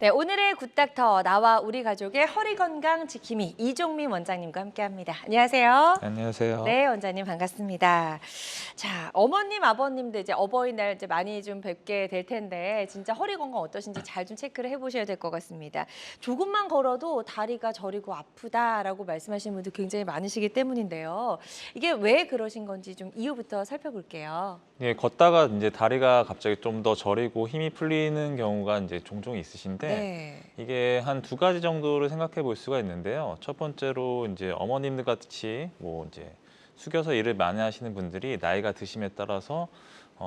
네, 오늘의 굿닥터 나와 우리 가족의 허리 건강 지킴이 이종민 원장님과 함께합니다. 안녕하세요. 안녕하세요. 네, 원장님 반갑습니다. 자, 어머님, 아버님도 이제 어버이날 이제 많이 좀 뵙게 될 텐데 진짜 허리 건강 어떠신지 잘 좀 체크를 해보셔야 될 것 같습니다. 조금만 걸어도 다리가 저리고 아프다라고 말씀하시는 분들 굉장히 많으시기 때문인데요. 이게 왜 그러신 건지 좀 이유부터 살펴볼게요. 예, 걷다가 이제 다리가 갑자기 좀 더 저리고 힘이 풀리는 경우가 이제 종종 있으신데 네. 이게 한 두 가지 정도를 생각해 볼 수가 있는데요. 첫 번째로 이제 어머님들 같이 뭐 이제 숙여서 일을 많이 하시는 분들이 나이가 드심에 따라서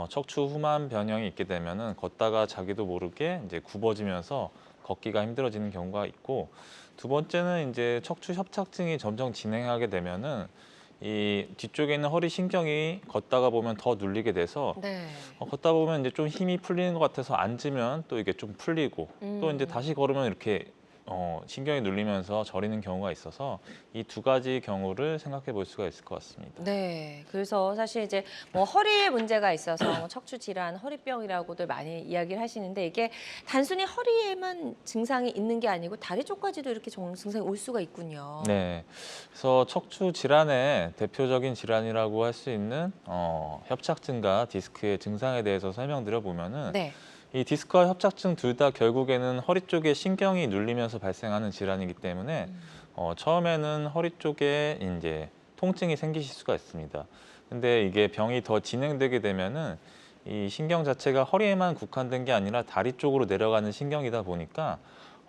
척추 후만 변형이 있게 되면은 걷다가 자기도 모르게 이제 굽어지면서 걷기가 힘들어지는 경우가 있고, 두 번째는 이제 척추 협착증이 점점 진행하게 되면은 이 뒤쪽에 있는 허리 신경이 걷다가 보면 더 눌리게 돼서 네. 걷다 보면 이제 좀 힘이 풀리는 것 같아서 앉으면 또 이게 좀 풀리고 또 이제 다시 걸으면 이렇게 신경이 눌리면서 저리는 경우가 있어서 이 두 가지 경우를 생각해 볼 수가 있을 것 같습니다. 네, 그래서 사실 이제 뭐 허리에 문제가 있어서 뭐 척추 질환, 허리병이라고들 많이 이야기를 하시는데 이게 단순히 허리에만 증상이 있는 게 아니고 다리 쪽까지도 이렇게 증상이 올 수가 있군요. 네, 그래서 척추 질환의 대표적인 질환이라고 할 수 있는 협착증과 디스크의 증상에 대해서 설명드려 보면은 네. 이 디스크와 협착증 둘 다 결국에는 허리 쪽에 신경이 눌리면서 발생하는 질환이기 때문에 처음에는 허리 쪽에 이제 통증이 생기실 수가 있습니다. 근데 이게 병이 더 진행되게 되면은 이 신경 자체가 허리에만 국한된 게 아니라 다리 쪽으로 내려가는 신경이다 보니까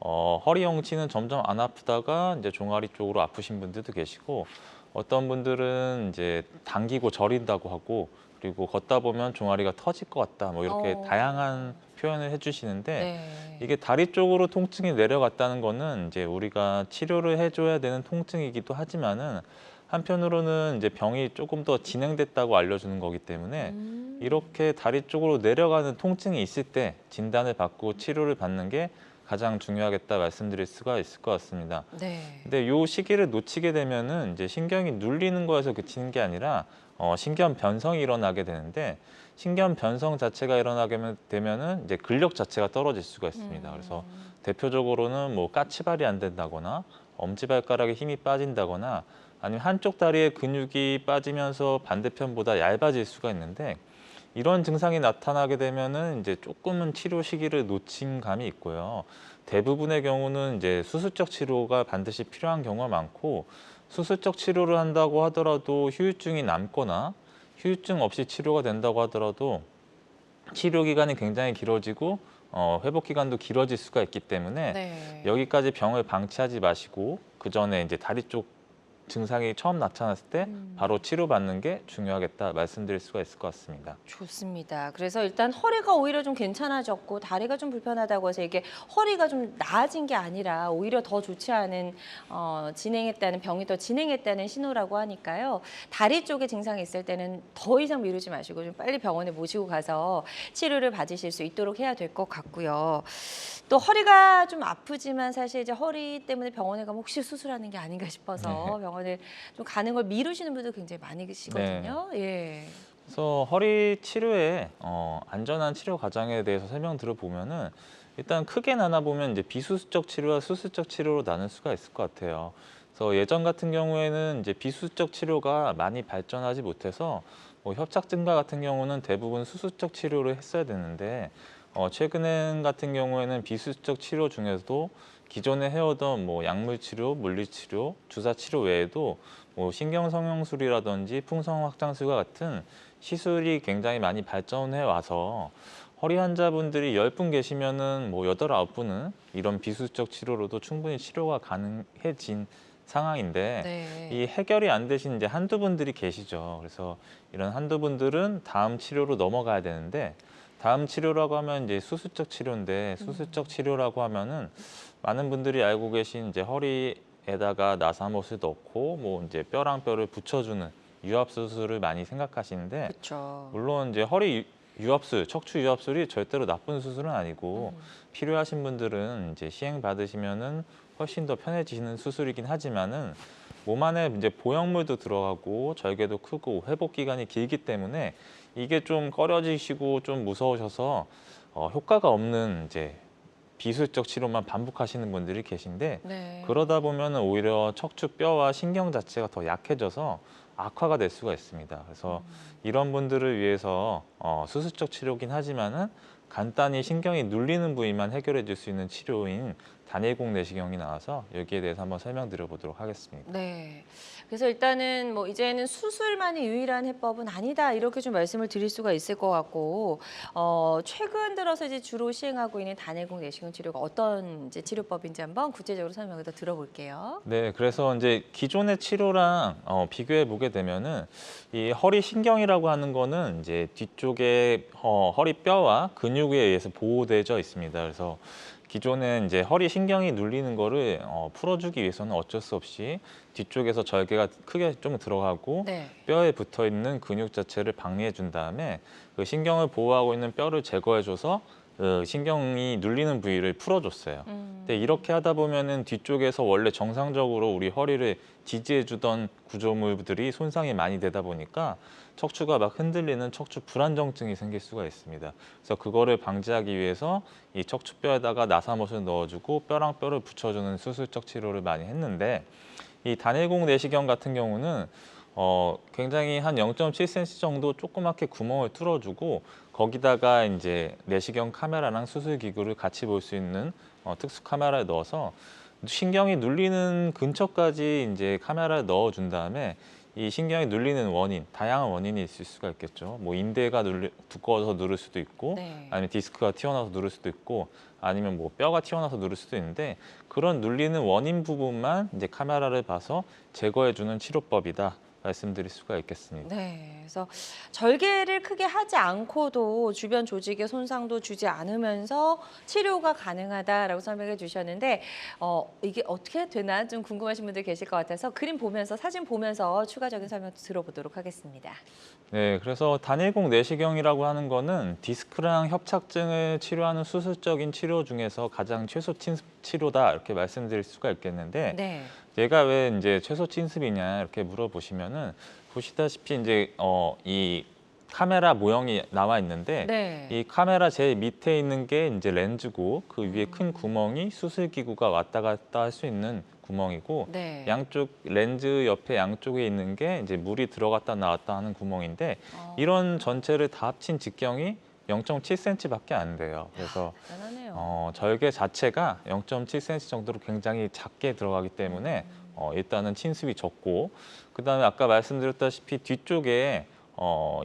허리 영치는 점점 안 아프다가 이제 종아리 쪽으로 아프신 분들도 계시고, 어떤 분들은 이제 당기고 저린다고 하고, 그리고 걷다 보면 종아리가 터질 것 같다 뭐 이렇게 다양한 표현을 해주시는데, 네. 이게 다리 쪽으로 통증이 내려갔다는 거는 이제 우리가 치료를 해줘야 되는 통증이기도 하지만은 한편으로는 이제 병이 조금 더 진행됐다고 알려주는 거기 때문에 이렇게 다리 쪽으로 내려가는 통증이 있을 때 진단을 받고 치료를 받는 게 가장 중요하겠다 말씀드릴 수가 있을 것 같습니다. 네. 근데 요 시기를 놓치게 되면은 이제 신경이 눌리는 거에서 그치는 게 아니라 신경 변성이 일어나게 되는데, 신경 변성 자체가 일어나게 되면은 이제 근력 자체가 떨어질 수가 있습니다. 그래서 대표적으로는 뭐 까치발이 안 된다거나 엄지발가락에 힘이 빠진다거나 아니면 한쪽 다리의 근육이 빠지면서 반대편보다 얇아질 수가 있는데, 이런 증상이 나타나게 되면은 이제 조금은 치료 시기를 놓친 감이 있고요. 대부분의 경우는 이제 수술적 치료가 반드시 필요한 경우가 많고, 수술적 치료를 한다고 하더라도 휴유증이 남거나 휴유증 없이 치료가 된다고 하더라도 치료 기간이 굉장히 길어지고 회복 기간도 길어질 수가 있기 때문에 네. 여기까지 병을 방치하지 마시고 그 전에 이제 다리 쪽 증상이 처음 나타났을 때 바로 치료받는 게 중요하겠다 말씀드릴 수가 있을 것 같습니다. 좋습니다. 그래서 일단 허리가 오히려 좀 괜찮아졌고 다리가 좀 불편하다고 해서 이게 허리가 좀 나아진 게 아니라 오히려 더 좋지 않은 진행했다는 병이 더 진행했다는 신호라고 하니까요. 다리 쪽에 증상이 있을 때는 더 이상 미루지 마시고 좀 빨리 병원에 모시고 가서 치료를 받으실 수 있도록 해야 될 것 같고요. 또 허리가 좀 아프지만 사실 이제 허리 때문에 병원에 가면 혹시 수술하는 게 아닌가 싶어서 병원을 좀 가는 걸 미루시는 분들 굉장히 많이 계시거든요. 예. 그래서 허리 치료의 안전한 치료 과정에 대해서 설명 들어보면은 일단 크게 나눠보면 이제 비수술적 치료와 수술적 치료로 나눌 수가 있을 것 같아요. 그래서 예전 같은 경우에는 이제 비수술적 치료가 많이 발전하지 못해서 뭐 협착증가 같은 경우는 대부분 수술적 치료를 했어야 되는데 최근 같은 경우에는 비수술적 치료 중에서도 기존에 해오던 뭐 약물 치료, 물리 치료, 주사 치료 외에도 뭐 신경 성형술이라든지 풍성 확장술과 같은 시술이 굉장히 많이 발전해 와서 허리 환자분들이 10분 계시면은 뭐 8, 9분은 이런 비수술적 치료로도 충분히 치료가 가능해진 상황인데, 네. 이 해결이 안 되신 이제 한두 분들이 계시죠. 그래서 이런 한두 분들은 다음 치료로 넘어가야 되는데, 다음 치료라고 하면 이제 수술적 치료인데, 수술적 치료라고 하면은 많은 분들이 알고 계신 이제 허리에다가 나사못을 넣고 뭐 이제 뼈랑 뼈를 붙여주는 유합 수술을 많이 생각하시는데, 그렇죠. 물론 이제 허리 유압술, 척추 유압술이 절대로 나쁜 수술은 아니고 필요하신 분들은 이제 시행 받으시면은 훨씬 더 편해지시는 수술이긴 하지만은 몸 안에 이제 보형물도 들어가고 절개도 크고 회복 기간이 길기 때문에 이게 좀 꺼려지시고 좀 무서우셔서 효과가 없는 이제 비술적 치료만 반복하시는 분들이 계신데 네. 그러다 보면 오히려 척추 뼈와 신경 자체가 더 약해져서 악화가 될 수가 있습니다. 그래서 이런 분들을 위해서 수술적 치료긴 하지만은 간단히 신경이 눌리는 부위만 해결해 줄 수 있는 치료인 단일공 내시경이 나와서 여기에 대해서 한번 설명드려 보도록 하겠습니다. 네. 그래서 일단은 뭐 이제는 수술만이 유일한 해법은 아니다 이렇게 좀 말씀을 드릴 수가 있을 것 같고 최근 들어서 이제 주로 시행하고 있는 단일공 내시경 치료가 어떤 이제 치료법인지 한번 구체적으로 설명을 더 들어볼게요. 네, 그래서 이제 기존의 치료랑 비교해 보게 되면은 이 허리 신경이라고 하는 거는 이제 뒤쪽에 허리 뼈와 근육에 의해서 보호되어 있습니다. 그래서 기존엔 이제 허리 신경이 눌리는 거를 풀어주기 위해서는 어쩔 수 없이 뒤쪽에서 절개가 크게 좀 들어가고 네. 뼈에 붙어 있는 근육 자체를 방리해 준 다음에 그 신경을 보호하고 있는 뼈를 제거해줘서 그 신경이 눌리는 부위를 풀어줬어요. 근데 이렇게 하다 보면은 뒤쪽에서 원래 정상적으로 우리 허리를 지지해주던 구조물들이 손상이 많이 되다 보니까 척추가 막 흔들리는 척추 불안정증이 생길 수가 있습니다. 그래서 그거를 방지하기 위해서 이 척추뼈에다가 나사못을 넣어주고 뼈랑 뼈를 붙여주는 수술적 치료를 많이 했는데 이 단일공 내시경 같은 경우는 굉장히 한 0.7cm 정도 조그맣게 구멍을 뚫어주고 거기다가 이제 내시경 카메라랑 수술 기구를 같이 볼 수 있는 특수 카메라를 넣어서 신경이 눌리는 근처까지 이제 카메라를 넣어준 다음에 이 신경이 눌리는 원인, 다양한 원인이 있을 수가 있겠죠. 뭐 인대가 두꺼워서 누를 수도 있고, 네. 아니면 디스크가 튀어나와서 누를 수도 있고, 아니면 뭐 뼈가 튀어나와서 누를 수도 있는데 그런 눌리는 원인 부분만 이제 카메라를 봐서 제거해주는 치료법이다. 말씀드릴 수가 있겠습니다. 네, 그래서 절개를 크게 하지 않고도 주변 조직에 손상도 주지 않으면서 치료가 가능하다라고 설명해 주셨는데 이게 어떻게 되나 좀 궁금하신 분들 계실 것 같아서 그림 보면서 사진 보면서 추가적인 설명 들어보도록 하겠습니다. 네, 그래서 단일공 내시경이라고 하는 거는 디스크랑 협착증을 치료하는 수술적인 치료 중에서 가장 최소 침습 치료다 이렇게 말씀드릴 수가 있겠는데 네. 얘가 왜 이제 최소 침습이냐 이렇게 물어보시면은 보시다시피 이제 이 카메라 모형이 나와 있는데 네. 이 카메라 제일 밑에 있는 게 이제 렌즈고 그 위에 큰 구멍이 수술 기구가 왔다 갔다 할 수 있는 구멍이고 네. 양쪽 렌즈 옆에 양쪽에 있는 게 이제 물이 들어갔다 나왔다 하는 구멍인데 이런 전체를 다 합친 직경이 0.7cm밖에 안 돼요. 그래서 대단하네요. 절개 자체가 0.7cm 정도로 굉장히 작게 들어가기 때문에 일단은 침습이 적고 그다음에 아까 말씀드렸다시피 뒤쪽에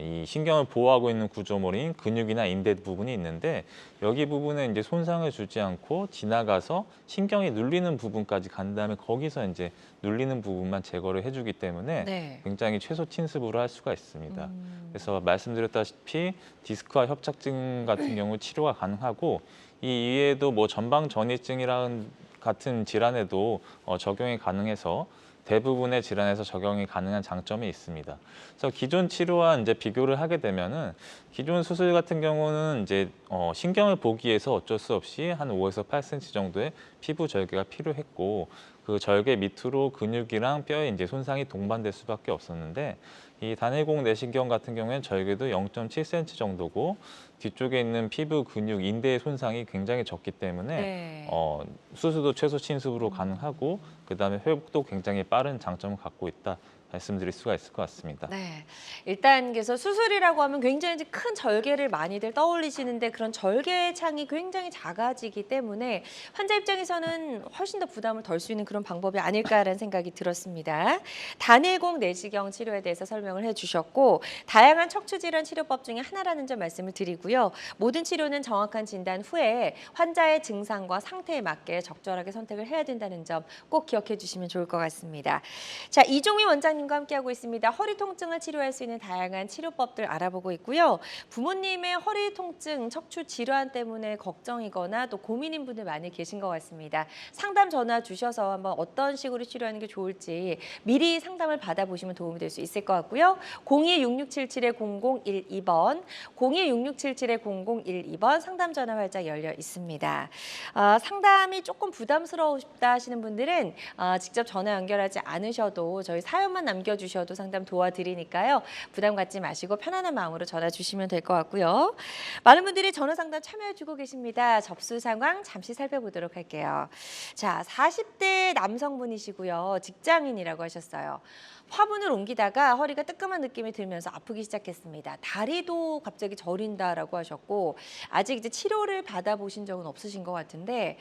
이 신경을 보호하고 있는 구조물인 근육이나 인대 부분이 있는데 여기 부분에 이제 손상을 주지 않고 지나가서 신경이 눌리는 부분까지 간 다음에 거기서 이제 눌리는 부분만 제거를 해주기 때문에 네. 굉장히 최소 침습으로 할 수가 있습니다. 그래서 말씀드렸다시피 디스크와 협착증 같은 경우 치료가 가능하고 이 이외에도 뭐 전방 전이증이랑 같은 질환에도 적용이 가능해서 대부분의 질환에서 적용이 가능한 장점이 있습니다. 그래서 기존 치료와 이제 비교를 하게 되면은 기존 수술 같은 경우는 이제 신경을 보기 위해서 어쩔 수 없이 한 5에서 8cm 정도의 피부 절개가 필요했고 그 절개 밑으로 근육이랑 뼈에 이제 손상이 동반될 수밖에 없었는데 이 단일공 내시경 같은 경우에는 절개도 0.7cm 정도고 뒤쪽에 있는 피부, 근육, 인대의 손상이 굉장히 적기 때문에 네. 수술도 최소 침습으로 가능하고 그다음에 회복도 굉장히 빠른 장점을 갖고 있다. 말씀드릴 수가 있을 것 같습니다. 네, 일단 그래서 수술이라고 하면 굉장히 이제 큰 절개를 많이들 떠올리시는데 그런 절개 창이 굉장히 작아지기 때문에 환자 입장에서는 훨씬 더 부담을 덜 수 있는 그런 방법이 아닐까라는 생각이 들었습니다. 단일공 내시경 치료에 대해서 설명을 해주셨고 다양한 척추 질환 치료법 중에 하나라는 점 말씀을 드리고요. 모든 치료는 정확한 진단 후에 환자의 증상과 상태에 맞게 적절하게 선택을 해야 된다는 점 꼭 기억해 주시면 좋을 것 같습니다. 자, 이종희 원장님. 원장님과 함께하고 있습니다. 허리 통증을 치료할 수 있는 다양한 치료법들 알아보고 있고요. 부모님의 허리 통증, 척추 질환 때문에 걱정이거나 또 고민인 분들 많이 계신 것 같습니다. 상담 전화 주셔서 한번 어떤 식으로 치료하는 게 좋을지 미리 상담을 받아보시면 도움이 될 수 있을 것 같고요. 02-6677-0012번, 02-6677-0012번 상담 전화 활짝 열려 있습니다. 상담이 조금 부담스러우시다 하시는 분들은 직접 전화 연결하지 않으셔도 저희 사연만 남겨주셔도 상담 도와드리니까요. 부담 갖지 마시고 편안한 마음으로 전화 주시면 될 것 같고요. 많은 분들이 전화 상담 참여해주고 계십니다. 접수 상황 잠시 살펴보도록 할게요. 자, 40대 남성분이시고요. 직장인이라고 하셨어요. 화분을 옮기다가 허리가 뜨끔한 느낌이 들면서 아프기 시작했습니다. 다리도 갑자기 저린다라고 하셨고 아직 이제 치료를 받아보신 적은 없으신 것 같은데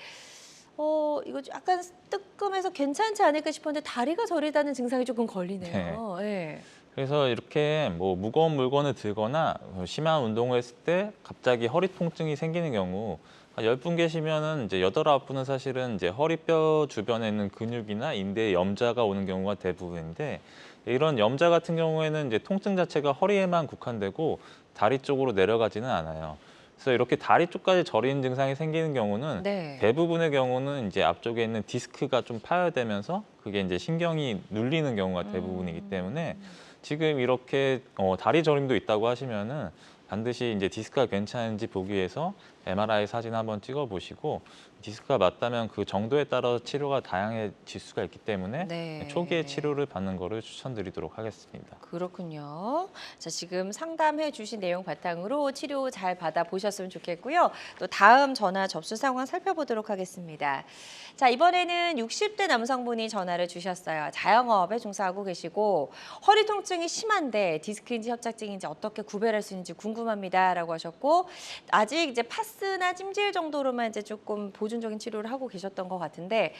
이거 약간 뜨끔해서 괜찮지 않을까 싶었는데 다리가 저리다는 증상이 조금 걸리네요. 네. 그래서 이렇게 뭐 무거운 물건을 들거나 심한 운동을 했을 때 갑자기 허리 통증이 생기는 경우 한 10분 계시면은 이제 8, 9분은 사실은 이제 허리뼈 주변에 있는 근육이나 인대에 염자가 오는 경우가 대부분인데 이런 염자 같은 경우에는 이제 통증 자체가 허리에만 국한되고 다리 쪽으로 내려가지는 않아요. 그래서 이렇게 다리 쪽까지 저리는 증상이 생기는 경우는 네. 대부분의 경우는 이제 앞쪽에 있는 디스크가 좀 파열되면서 그게 이제 신경이 눌리는 경우가 대부분이기 때문에 지금 이렇게 다리 저림도 있다고 하시면은 반드시 이제 디스크가 괜찮은지 보기 위해서 MRI 사진 한번 찍어 보시고 디스크가 맞다면 그 정도에 따라 치료가 다양해질 수가 있기 때문에 네. 초기에 치료를 받는 거를 추천드리도록 하겠습니다. 그렇군요. 자, 지금 상담해 주신 내용 바탕으로 치료 잘 받아보셨으면 좋겠고요. 또 다음 전화 접수 상황 살펴보도록 하겠습니다. 자, 이번에는 60대 남성분이 전화를 주셨어요. 자영업에 종사하고 계시고 허리 통증이 심한데 디스크인지 협착증인지 어떻게 구별할 수 있는지 궁금합니다라고 하셨고 아직 이제 파스나 찜질 정도로만 이제 조금 보존적인 치료를 하고 계셨던 것 같은데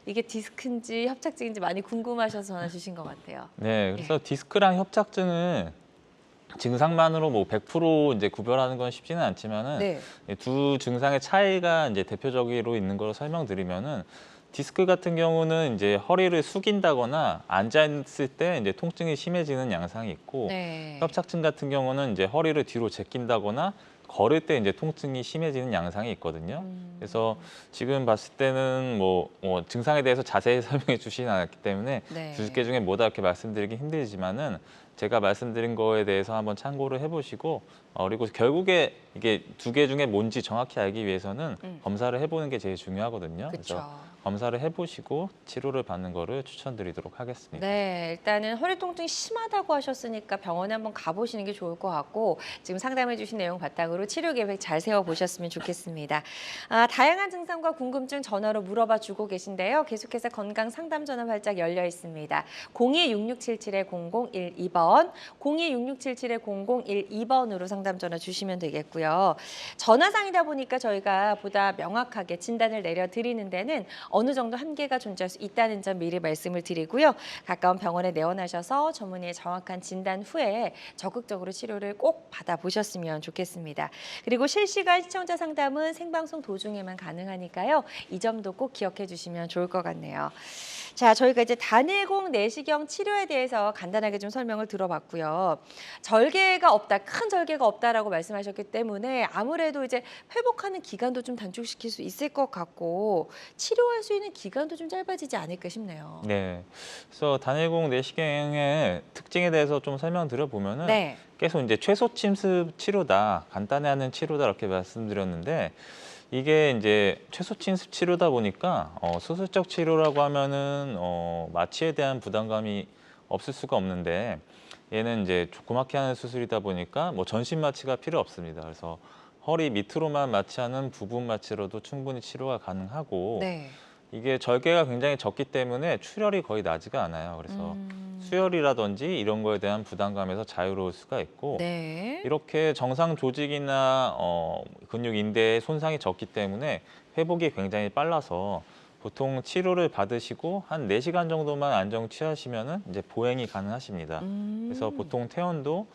이게 디스크인지 협착증인지 많이 궁금하셔서 전화 주신 것 같아요. 네, 그래서 디스크랑 협착증은 증상만으로 뭐 100% 이제 구별하는 건 쉽지는 않지만은 네. 두 증상의 차이가 이제 대표적으로 있는 걸 설명드리면은 디스크 같은 경우는 이제 허리를 숙인다거나 앉아 있을 때 이제 통증이 심해지는 양상이 있고 네. 협착증 같은 경우는 이제 허리를 뒤로 제낀다거나 걸을 때 이제 통증이 심해지는 양상이 있거든요. 그래서 지금 봤을 때는 뭐 증상에 대해서 자세히 설명해 주시진 않았기 때문에 네. 두 개 중에 뭐다 이렇게 말씀드리기 힘들지만은 제가 말씀드린 거에 대해서 한번 참고를 해보시고 그리고 결국에 이게 두 개 중에 뭔지 정확히 알기 위해서는 검사를 해보는 게 제일 중요하거든요. 그래서 그렇죠. 검사를 해보시고 치료를 받는 거를 추천드리도록 하겠습니다. 네, 일단은 허리 통증이 심하다고 하셨으니까 병원에 한번 가보시는 게 좋을 것 같고 지금 상담해 주신 내용 바탕으로 치료 계획 잘 세워보셨으면 좋겠습니다. 다양한 증상과 궁금증 전화로 물어봐 주고 계신데요. 계속해서 건강 상담 전화 활짝 열려 있습니다. 02-6677-0012번, 02-6677-0012번으로 상담 전화 주시면 되겠고요. 전화상이다 보니까 저희가 보다 명확하게 진단을 내려드리는 데는 어느 정도 한계가 존재할 수 있다는 점 미리 말씀을 드리고요. 가까운 병원에 내원하셔서 전문의의 정확한 진단 후에 적극적으로 치료를 꼭 받아보셨으면 좋겠습니다. 그리고 실시간 시청자 상담은 생방송 도중에만 가능하니까요. 이 점도 꼭 기억해 주시면 좋을 것 같네요. 자, 저희가 이제 단일공 내시경 치료에 대해서 간단하게 좀 설명을 들어봤고요. 절개가 없다, 큰 절개가 없다라고 말씀하셨기 때문에 아무래도 이제 회복하는 기간도 좀 단축시킬 수 있을 것 같고 치료할 수 있는 기간도 좀 짧아지지 않을까 싶네요. 네, 그래서 단일공 내시경의 특징에 대해서 좀 설명드려 보면은 네. 계속 이제 최소 침습 치료다, 간단히 하는 치료다 이렇게 말씀드렸는데 이게 이제 최소 침습 치료다 보니까 수술적 치료라고 하면은 마취에 대한 부담감이 없을 수가 없는데 얘는 이제 조그맣게 하는 수술이다 보니까 뭐 전신 마취가 필요 없습니다. 그래서 허리 밑으로만 마취하는 부분 마취로도 충분히 치료가 가능하고 네. 이게 절개가 굉장히 적기 때문에 출혈이 거의 나지가 않아요. 그래서 수혈이라든지 이런 거에 대한 부담감에서 자유로울 수가 있고 네. 이렇게 정상 조직이나 근육 인대에 손상이 적기 때문에 회복이 굉장히 빨라서 보통 치료를 받으시고 한 4시간 정도만 안정 취하시면은 이제 보행이 가능하십니다. 그래서 보통 퇴원도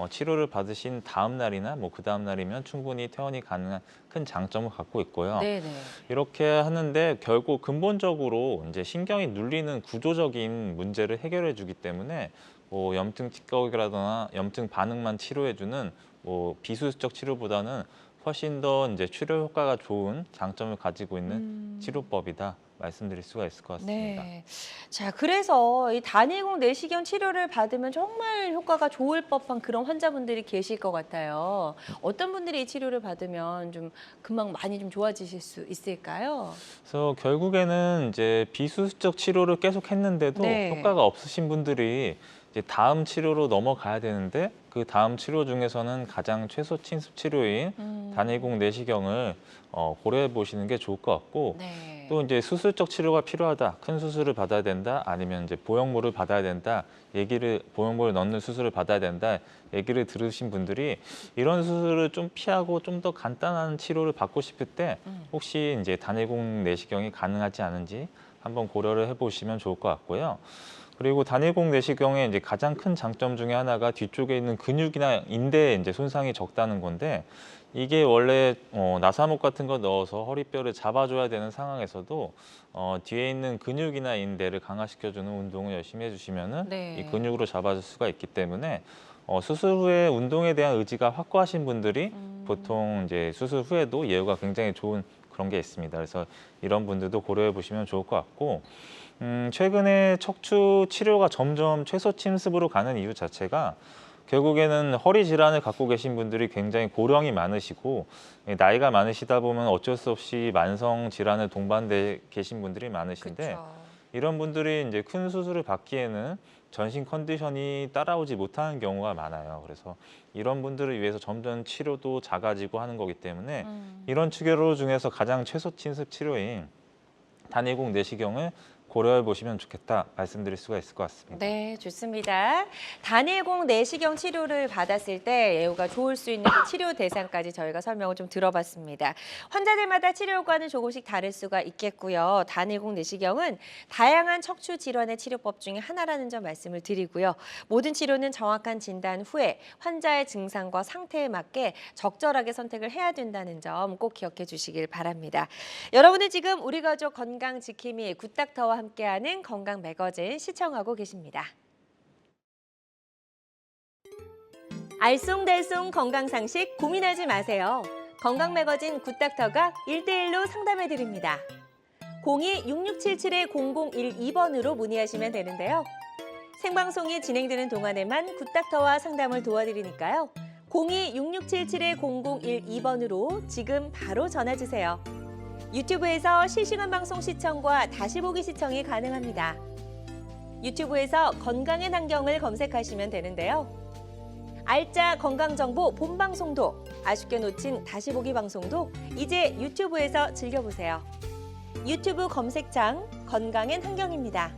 치료를 받으신 다음 날이나 뭐 그 다음 날이면 충분히 퇴원이 가능한 큰 장점을 갖고 있고요. 네네. 이렇게 하는데 결국 근본적으로 이제 신경이 눌리는 구조적인 문제를 해결해 주기 때문에 뭐 염증 찌꺼기라거나 염증 반응만 치료해 주는 뭐 비수술적 치료보다는 훨씬 더 이제 치료 효과가 좋은 장점을 가지고 있는 치료법이다 말씀드릴 수가 있을 것 같습니다. 네. 자, 그래서 이 단일공 내시경 치료를 받으면 정말 효과가 좋을 법한 그런 환자분들이 계실 것 같아요. 어떤 분들이 이 치료를 받으면 좀 금방 많이 좀 좋아지실 수 있을까요? 그래서 결국에는 이제 비수술적 치료를 계속 했는데도 네. 효과가 없으신 분들이 이제 다음 치료로 넘어가야 되는데 그 다음 치료 중에서는 가장 최소 침습 치료인 단일공 내시경을 고려해 보시는 게 좋을 것 같고 네. 또 이제 수술적 치료가 필요하다, 큰 수술을 받아야 된다, 아니면 이제 보형물을 받아야 된다, 보형물을 넣는 수술을 받아야 된다 얘기를 들으신 분들이 이런 수술을 좀 피하고 좀 더 간단한 치료를 받고 싶을 때 혹시 이제 단일공 내시경이 가능하지 않은지 한번 고려를 해보시면 좋을 것 같고요. 그리고 단일공 내시경의 이제 가장 큰 장점 중에 하나가 뒤쪽에 있는 근육이나 인대에 이제 손상이 적다는 건데 이게 원래 나사목 같은 거 넣어서 허리뼈를 잡아줘야 되는 상황에서도 뒤에 있는 근육이나 인대를 강화시켜주는 운동을 열심히 해주시면은 네. 이 근육으로 잡아줄 수가 있기 때문에 수술 후에 운동에 대한 의지가 확고하신 분들이 보통 이제 수술 후에도 예후가 굉장히 좋은 그런 게 있습니다. 그래서 이런 분들도 고려해 보시면 좋을 것 같고 최근에 척추 치료가 점점 최소 침습으로 가는 이유 자체가 결국에는 허리 질환을 갖고 계신 분들이 굉장히 고령이 많으시고 나이가 많으시다 보면 어쩔 수 없이 만성 질환을 동반돼 계신 분들이 많으신데 그쵸. 이런 분들이 이제 큰 수술을 받기에는 전신 컨디션이 따라오지 못하는 경우가 많아요. 그래서 이런 분들을 위해서 점점 치료도 작아지고 하는 거기 때문에 이런 치료 중에서 가장 최소 침습 치료인 단일공 내시경을 고려해 보시면 좋겠다 말씀드릴 수가 있을 것 같습니다. 네, 좋습니다. 단일공 내시경 치료를 받았을 때 예후가 좋을 수 있는 그 치료 대상까지 저희가 설명을 좀 들어봤습니다. 환자들마다 치료 효과는 조금씩 다를 수가 있겠고요. 단일공 내시경은 다양한 척추 질환의 치료법 중에 하나라는 점 말씀을 드리고요. 모든 치료는 정확한 진단 후에 환자의 증상과 상태에 맞게 적절하게 선택을 해야 된다는 점 꼭 기억해 주시길 바랍니다. 여러분은 지금 우리 가족 건강 지킴이 굿닥터와 함께하는 건강 매거진 시청하고 계십니다. 알쏭달쏭 건강상식 고민하지 마세요. 건강 매거진 굿닥터가 1대1로 상담해 드립니다. 02-6677-0012번으로 문의하시면 되는데요. 생방송이 진행되는 동안에만 굿닥터와 상담을 도와드리니까요. 02-6677-0012번으로 지금 바로 전화 주세요. 유튜브에서 실시간 방송 시청과 다시 보기 시청이 가능합니다. 유튜브에서 건강의 환경을 검색하시면 되는데요. 알짜 건강정보 본방송도, 아쉽게 놓친 다시 보기 방송도 이제 유튜브에서 즐겨보세요. 유튜브 검색창 건강엔 환경입니다.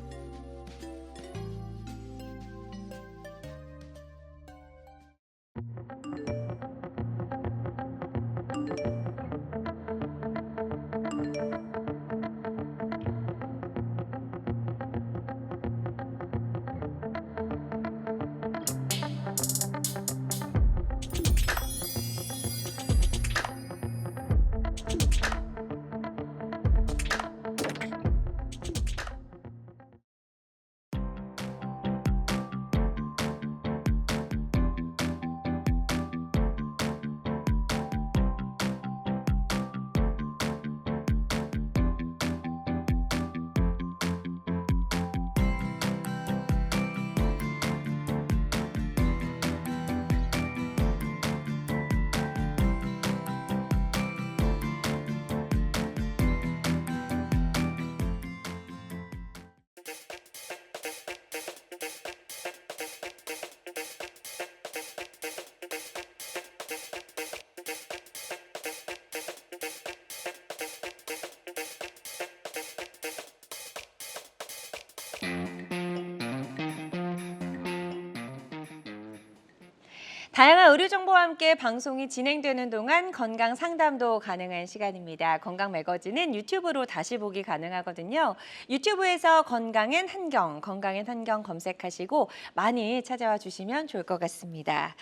다양한 의료 정보와 함께 방송이 진행되는 동안 건강 상담도 가능한 시간입니다. 건강 매거진은 유튜브로 다시 보기 가능하거든요. 유튜브에서 건강엔 한경 검색하시고 많이 찾아와 주시면 좋을 것 같습니다.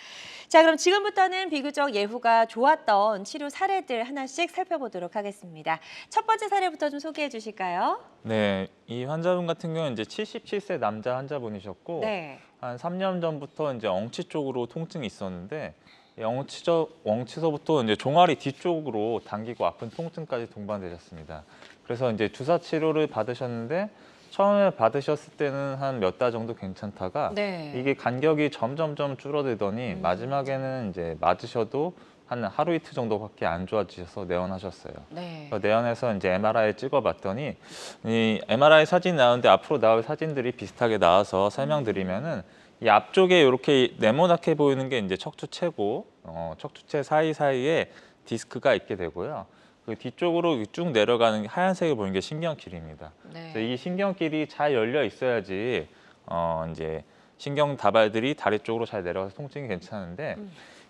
자, 그럼 지금부터는 비교적 예후가 좋았던 치료 사례들 하나씩 살펴보도록 하겠습니다. 첫 번째 사례부터 좀 소개해 주실까요? 네, 이 환자분 같은 경우는 이제 77세 남자 환자분이셨고 네. 한 3년 전부터 이제 엉치 쪽으로 통증이 있었는데 이 엉치서부터 이제 종아리 뒤쪽으로 당기고 아픈 통증까지 동반되셨습니다. 그래서 이제 주사 치료를 받으셨는데 처음에 받으셨을 때는 한 몇 달 정도 괜찮다가 네. 이게 간격이 점점점 줄어들더니 마지막에는 이제 맞으셔도 한 하루 이틀 정도밖에 안 좋아지셔서 내원하셨어요. 네. 내원해서 이제 MRI 찍어봤더니 이 MRI 사진 나오는데 앞으로 나올 사진들이 비슷하게 나와서 설명드리면은 이 앞쪽에 이렇게 네모나게 보이는 게 이제 척추체고 척추체 사이사이에 디스크가 있게 되고요. 그 뒤쪽으로 쭉 내려가는 하얀색을 보이는 게 신경길입니다. 네. 그래서 이 신경길이 잘 열려 있어야지 이제 신경 다발들이 다리 쪽으로 잘 내려가서 통증이 괜찮은데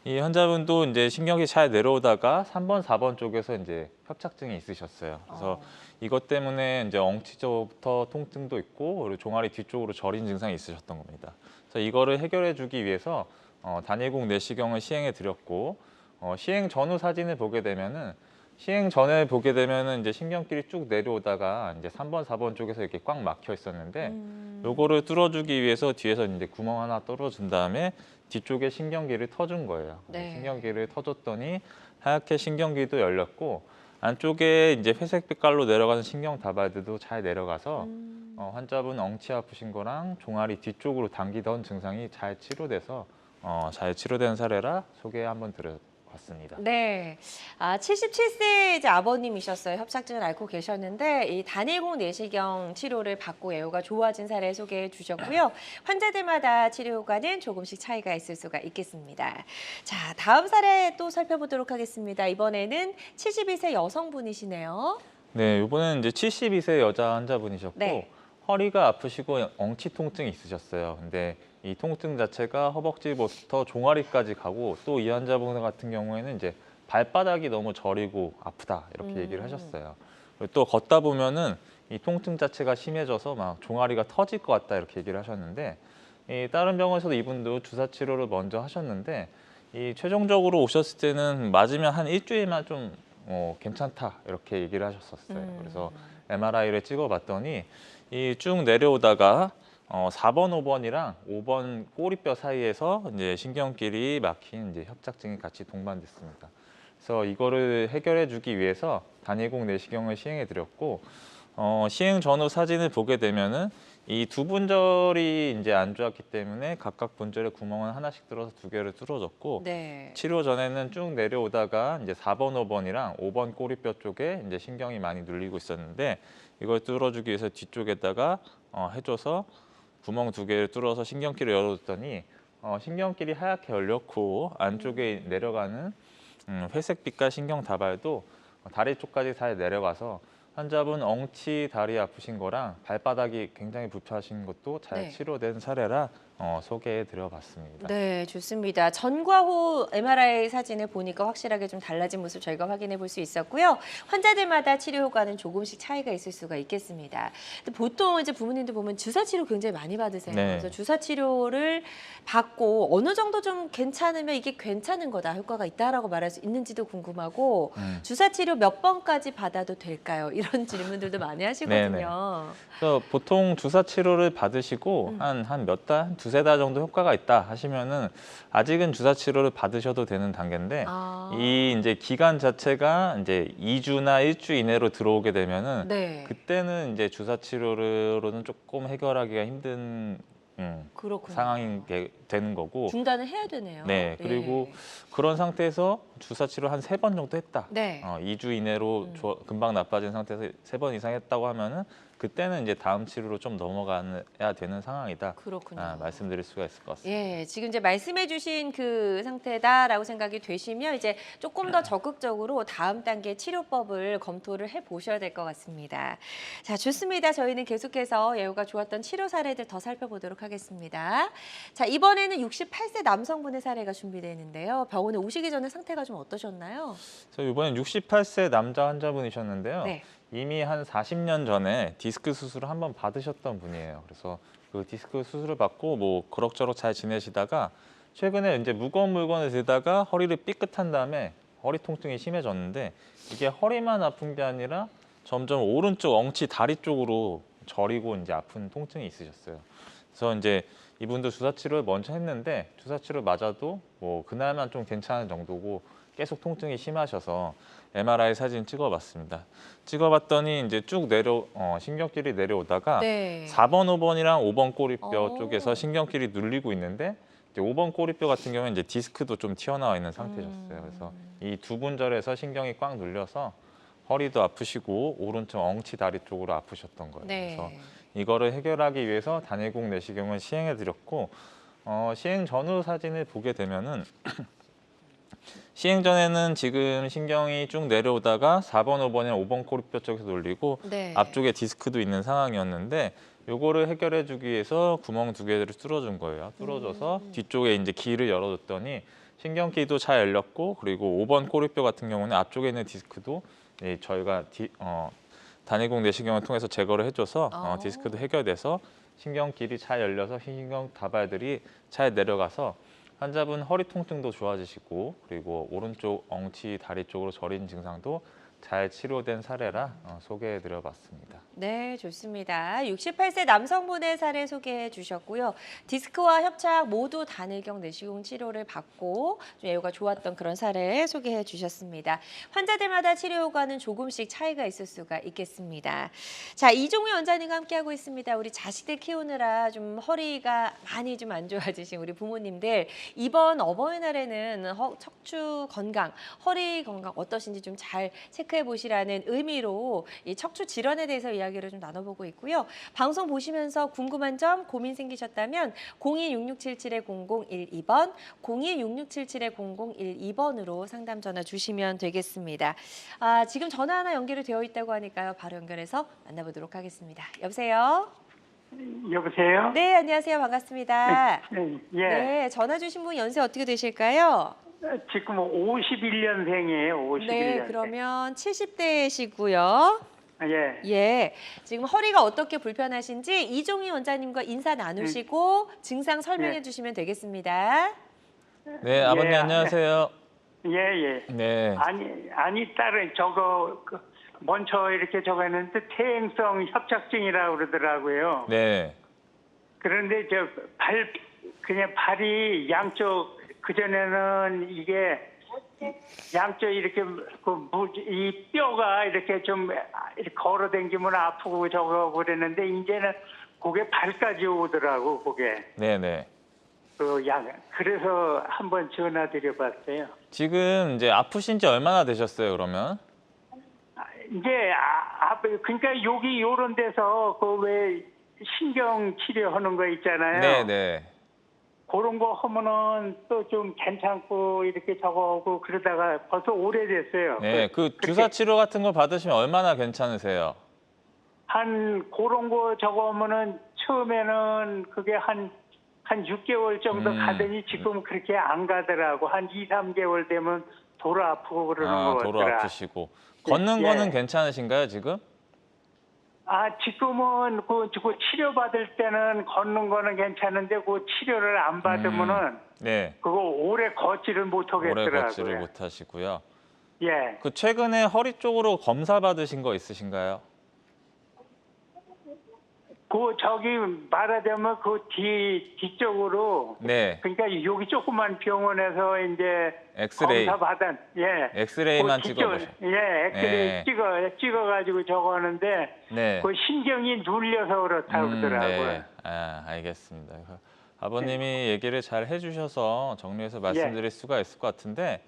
이 환자분도 이제 신경이 잘 내려오다가 3번, 4번 쪽에서 이제 협착증이 있으셨어요. 그래서 이것 때문에 이제 엉치저부터 통증도 있고 그리고 종아리 뒤쪽으로 저린 증상이 있으셨던 겁니다. 그래서 이거를 해결해 주기 위해서 단일국 내시경을 시행해 드렸고 시행 전후 사진을 보게 되면은 시행 전에 보게 되면은 이제 신경길이 쭉 내려오다가 이제 3번, 4번 쪽에서 이렇게 꽉 막혀 있었는데 요거를 뚫어주기 위해서 뒤에서 이제 구멍 하나 뚫어준 다음에 뒤쪽에 신경길을 터준 거예요. 네. 신경길을 터줬더니 하얗게 신경길도 열렸고 안쪽에 이제 회색 빛깔로 내려가는 신경 다발들도 잘 내려가서 환자분 엉치 아프신 거랑 종아리 뒤쪽으로 당기던 증상이 잘 치료돼서 잘 치료된 사례라 소개 한번 드려봤습니다. 네. 77세 이제 아버님이셨어요. 협착증을 앓고 계셨는데 이 단일공 내시경 치료를 받고 예후가 좋아진 사례 소개해 주셨고요. 환자들마다 치료 효과는 조금씩 차이가 있을 수가 있겠습니다. 자, 다음 사례 또 살펴보도록 하겠습니다. 이번에는 72세 여성분이시네요. 네, 이번에는 이제 72세 여자 환자분이셨고 네. 허리가 아프시고 엉치 통증이 있으셨어요. 근데 이 통증 자체가 허벅지부터 종아리까지 가고 또 이 환자분 같은 경우에는 이제 발바닥이 너무 저리고 아프다 이렇게 얘기를 하셨어요. 그리고 또 걷다 보면은 이 통증 자체가 심해져서 막 종아리가 터질 것 같다 이렇게 얘기를 하셨는데 이 다른 병원에서도 이분도 주사 치료를 먼저 하셨는데 이 최종적으로 오셨을 때는 맞으면 한 일주일만 좀 괜찮다 이렇게 얘기를 하셨었어요. 그래서 MRI를 찍어봤더니 이 쭉 내려오다가 4번, 5번이랑 5번 꼬리뼈 사이에서 이제 신경길이 막힌 이제 협착증이 같이 동반됐습니다. 그래서 이거를 해결해 주기 위해서 단일공 내시경을 시행해 드렸고 시행 전후 사진을 보게 되면은 이 두 분절이 이제 안 좋았기 때문에 각각 분절에 구멍을 하나씩 뚫어서 두 개를 뚫어줬고 네. 치료 전에는 쭉 내려오다가 이제 4번, 5번이랑 5번 꼬리뼈 쪽에 이제 신경이 많이 눌리고 있었는데 이걸 뚫어주기 위해서 뒤쪽에다가 해줘서 구멍 두 개를 뚫어서 신경길을 열어줬더니 신경길이 하얗게 열렸고 안쪽에 내려가는 회색 빛깔 신경 다발도 다리 쪽까지 잘 내려가서 환자분 엉치 다리 아프신 거랑 발바닥이 굉장히 불편하신 것도 잘 네. 치료된 사례라 소개해 드려봤습니다. 네, 좋습니다. 전과 후 MRI 사진을 보니까 확실하게 좀 달라진 모습 저희가 확인해 볼 수 있었고요. 환자들마다 치료 효과는 조금씩 차이가 있을 수가 있겠습니다. 근데 보통 이제 부모님들 보면 주사 치료 굉장히 많이 받으세요. 네. 그래서 주사 치료를 받고 어느 정도 좀 괜찮으면 이게 괜찮은 거다, 효과가 있다라고 말할 수 있는지도 궁금하고 주사 치료 몇 번까지 받아도 될까요? 이런 질문들도 많이 하시거든요. 그래서 보통 주사 치료를 받으시고 한 몇 달, 한 두세 달 정도 효과가 있다 하시면은 아직은 주사 치료를 받으셔도 되는 단계인데 이 이제 기간 자체가 이제 2주나 1주 이내로 들어오게 되면은 네. 그때는 이제 주사 치료로는 조금 해결하기가 힘든 그렇군요. 상황이 되는 거고. 중단을 해야 되네요. 네, 그리고 그런 상태에서 주사 치료 한 3번 정도 했다. 네. 2주 이내로 금방 나빠진 상태에서 3번 이상 했다고 하면은 그때는 이제 다음 치료로 좀 넘어가야 되는 상황이다. 그렇군요. 말씀드릴 수가 있을 것 같습니다. 예, 지금 이제 말씀해주신 그 상태다라고 생각이 되시면 이제 조금 더 적극적으로 다음 단계 치료법을 검토를 해보셔야 될 것 같습니다. 자, 좋습니다. 저희는 계속해서 예후가 좋았던 치료 사례들 더 살펴보도록 하겠습니다. 자, 이번에는 68세 남성분의 사례가 준비되어 있는데요. 병원에 오시기 전에 상태가 좀 어떠셨나요? 그래서 이번엔 68세 남자 환자분이셨는데요. 네. 이미 한 40년 전에 디스크 수술을 한번 받으셨던 분이에요. 그래서 그 디스크 수술을 받고 뭐 그럭저럭 잘 지내시다가 최근에 이제 무거운 물건을 들다가 허리를 삐끗한 다음에 허리 통증이 심해졌는데 이게 허리만 아픈 게 아니라 점점 오른쪽 엉치 다리 쪽으로 저리고 이제 아픈 통증이 있으셨어요. 그래서 이제 이분도 주사 치료를 먼저 했는데 주사 치료 맞아도 뭐 그날만 좀 괜찮은 정도고 계속 통증이 심하셔서 MRI 사진 찍어봤습니다. 찍어봤더니 이제 쭉 신경길이 내려오다가 네. 4번, 5번이랑 5번 꼬리뼈 오. 쪽에서 신경길이 눌리고 있는데 이제 5번 꼬리뼈 같은 경우는 이제 디스크도 좀 튀어나와 있는 상태셨어요. 그래서 이 두 분절에서 신경이 꽉 눌려서 허리도 아프시고 오른쪽 엉치 다리 쪽으로 아프셨던 거예요. 네. 그래서 이거를 해결하기 위해서 단일곡 내시경을 시행해 드렸고 시행 전후 사진을 보게 되면은 시행 전에는 지금 신경이 쭉 내려오다가 4번, 5번이나 5번 꼬리뼈 쪽에서 눌리고 네. 앞쪽에 디스크도 있는 상황이었는데 요거를 해결해 주기 위해서 구멍 두 개를 뚫어준 거예요. 뚫어줘서 뒤쪽에 이제 길을 열어줬더니 신경길도 잘 열렸고 그리고 5번 꼬리뼈 같은 경우는 앞쪽에 있는 디스크도 저희가 단일곡 내시경을 통해서 제거를 해줘서 디스크도 해결돼서 신경길이 잘 열려서 신경 다발들이 잘 내려가서 환자분 허리 통증도 좋아지시고 그리고 오른쪽 엉치 다리 쪽으로 저린 증상도 잘 치료된 사례라 소개해드려봤습니다. 네, 좋습니다. 68세 남성분의 사례 소개해 주셨고요. 디스크와 협착 모두 단일경 내시경 치료를 받고 좀 예후가 좋았던 그런 사례 소개해 주셨습니다. 환자들마다 치료 효과는 조금씩 차이가 있을 수가 있겠습니다. 자, 이종우 원장님과 함께하고 있습니다. 우리 자식들 키우느라 좀 허리가 많이 좀 안 좋아지신 우리 부모님들 이번 어버이날에는 척추 건강, 허리 건강 어떠신지 좀 잘 체크해 보시라는 의미로 이 척추 질환에 대해서 이야기를 좀 나눠보고 있고요. 방송 보시면서 궁금한 점, 고민 생기셨다면 026677-0012번, 026677-0012번으로 상담 전화 주시면 되겠습니다. 지금 전화 하나 연결이 되어 있다고 하니까요. 바로 연결해서 만나보도록 하겠습니다. 여보세요? 여보세요? 네, 안녕하세요. 반갑습니다. 예. 네, 전화 주신 분 연세 어떻게 되실까요? 지금 51년생이에요. 51년생. 네, 그러면 70대시고요. 예. 예, 지금 허리가 어떻게 불편하신지 이종희 원장님과 인사 나누시고 증상 설명해 예. 주시면 되겠습니다. 네, 아버님 예. 안녕하세요. 예, 예. 네, 아니, 딸은 먼저 이렇게 적었는데 퇴행성 협착증이라고 그러더라고요. 네, 그런데 그냥 발이 양쪽, 그전에는 이게 양쪽 이렇게 이 뼈가 이렇게 좀 이렇게 걸어 다니면 아프고 저거 그랬는데 이제는 그게 발까지 오더라고 그게. 네. 그래서 한번 전화 드려봤어요. 지금 이제 아프신 지 얼마나 되셨어요, 그러면? 이제 그러니까 여기 요런 데서 그 왜 신경 치료하는 거 있잖아요. 네. 그런 거 하면은 또 좀 괜찮고 이렇게 저거 하고 그러다가 벌써 오래됐어요. 네, 그 주사 치료 같은 거 받으시면 얼마나 괜찮으세요? 그런 거 저거 하면은 처음에는 그게 한 6개월 정도 가더니 지금 그렇게 안 가더라고. 한 2, 3개월 되면 돌아 아프고 그러는 거 같더라. 도로 아프시고. 걷는 예. 거는 괜찮으신가요, 지금? 지금은 그 치료받을 때는 걷는 거는 괜찮은데 그 치료를 안 받으면은 네, 그거 오래 걷지를 못하겠더라고요. 오래 걷지를 못하시고요. 예. 그 최근에 허리 쪽으로 검사 받으신 거 있으신가요? 말하자면 뒤쪽으로. 네, 그러니까 여기 조그만 병원에서 이제 엑스레이. 검사 받은. 예. 엑스레이만 그 뒤쪽, 찍어보셔. 예, 엑스레이 네. 찍어가지고 저거 하는데 네. 그 신경이 눌려서 그렇다고 그러더라고요. 네. 알겠습니다. 아버님이 얘기를 잘 해주셔서 정리해서 말씀드릴 수가 있을 것 같은데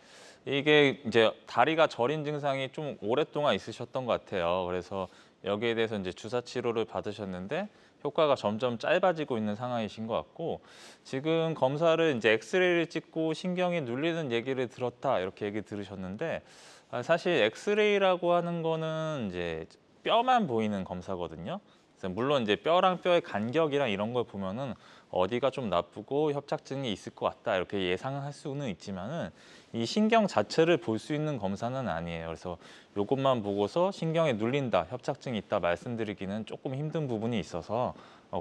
이게 이제 다리가 저린 증상이 좀 오랫동안 있으셨던 것 같아요. 그래서 여기에 대해서 이제 주사 치료를 받으셨는데 효과가 점점 짧아지고 있는 상황이신 것 같고 지금 검사를 이제 엑스레이를 찍고 신경이 눌리는 얘기를 들었다 이렇게 얘기 들으셨는데 사실 엑스레이라고 하는 거는 이제 뼈만 보이는 검사거든요. 그래서 물론 이제 뼈랑 뼈의 간격이랑 이런 걸 보면은 어디가 좀 나쁘고 협착증이 있을 것 같다 이렇게 예상을 할 수는 있지만은 이 신경 자체를 볼 수 있는 검사는 아니에요. 그래서 이것만 보고서 신경에 눌린다, 협착증이 있다 말씀드리기는 조금 힘든 부분이 있어서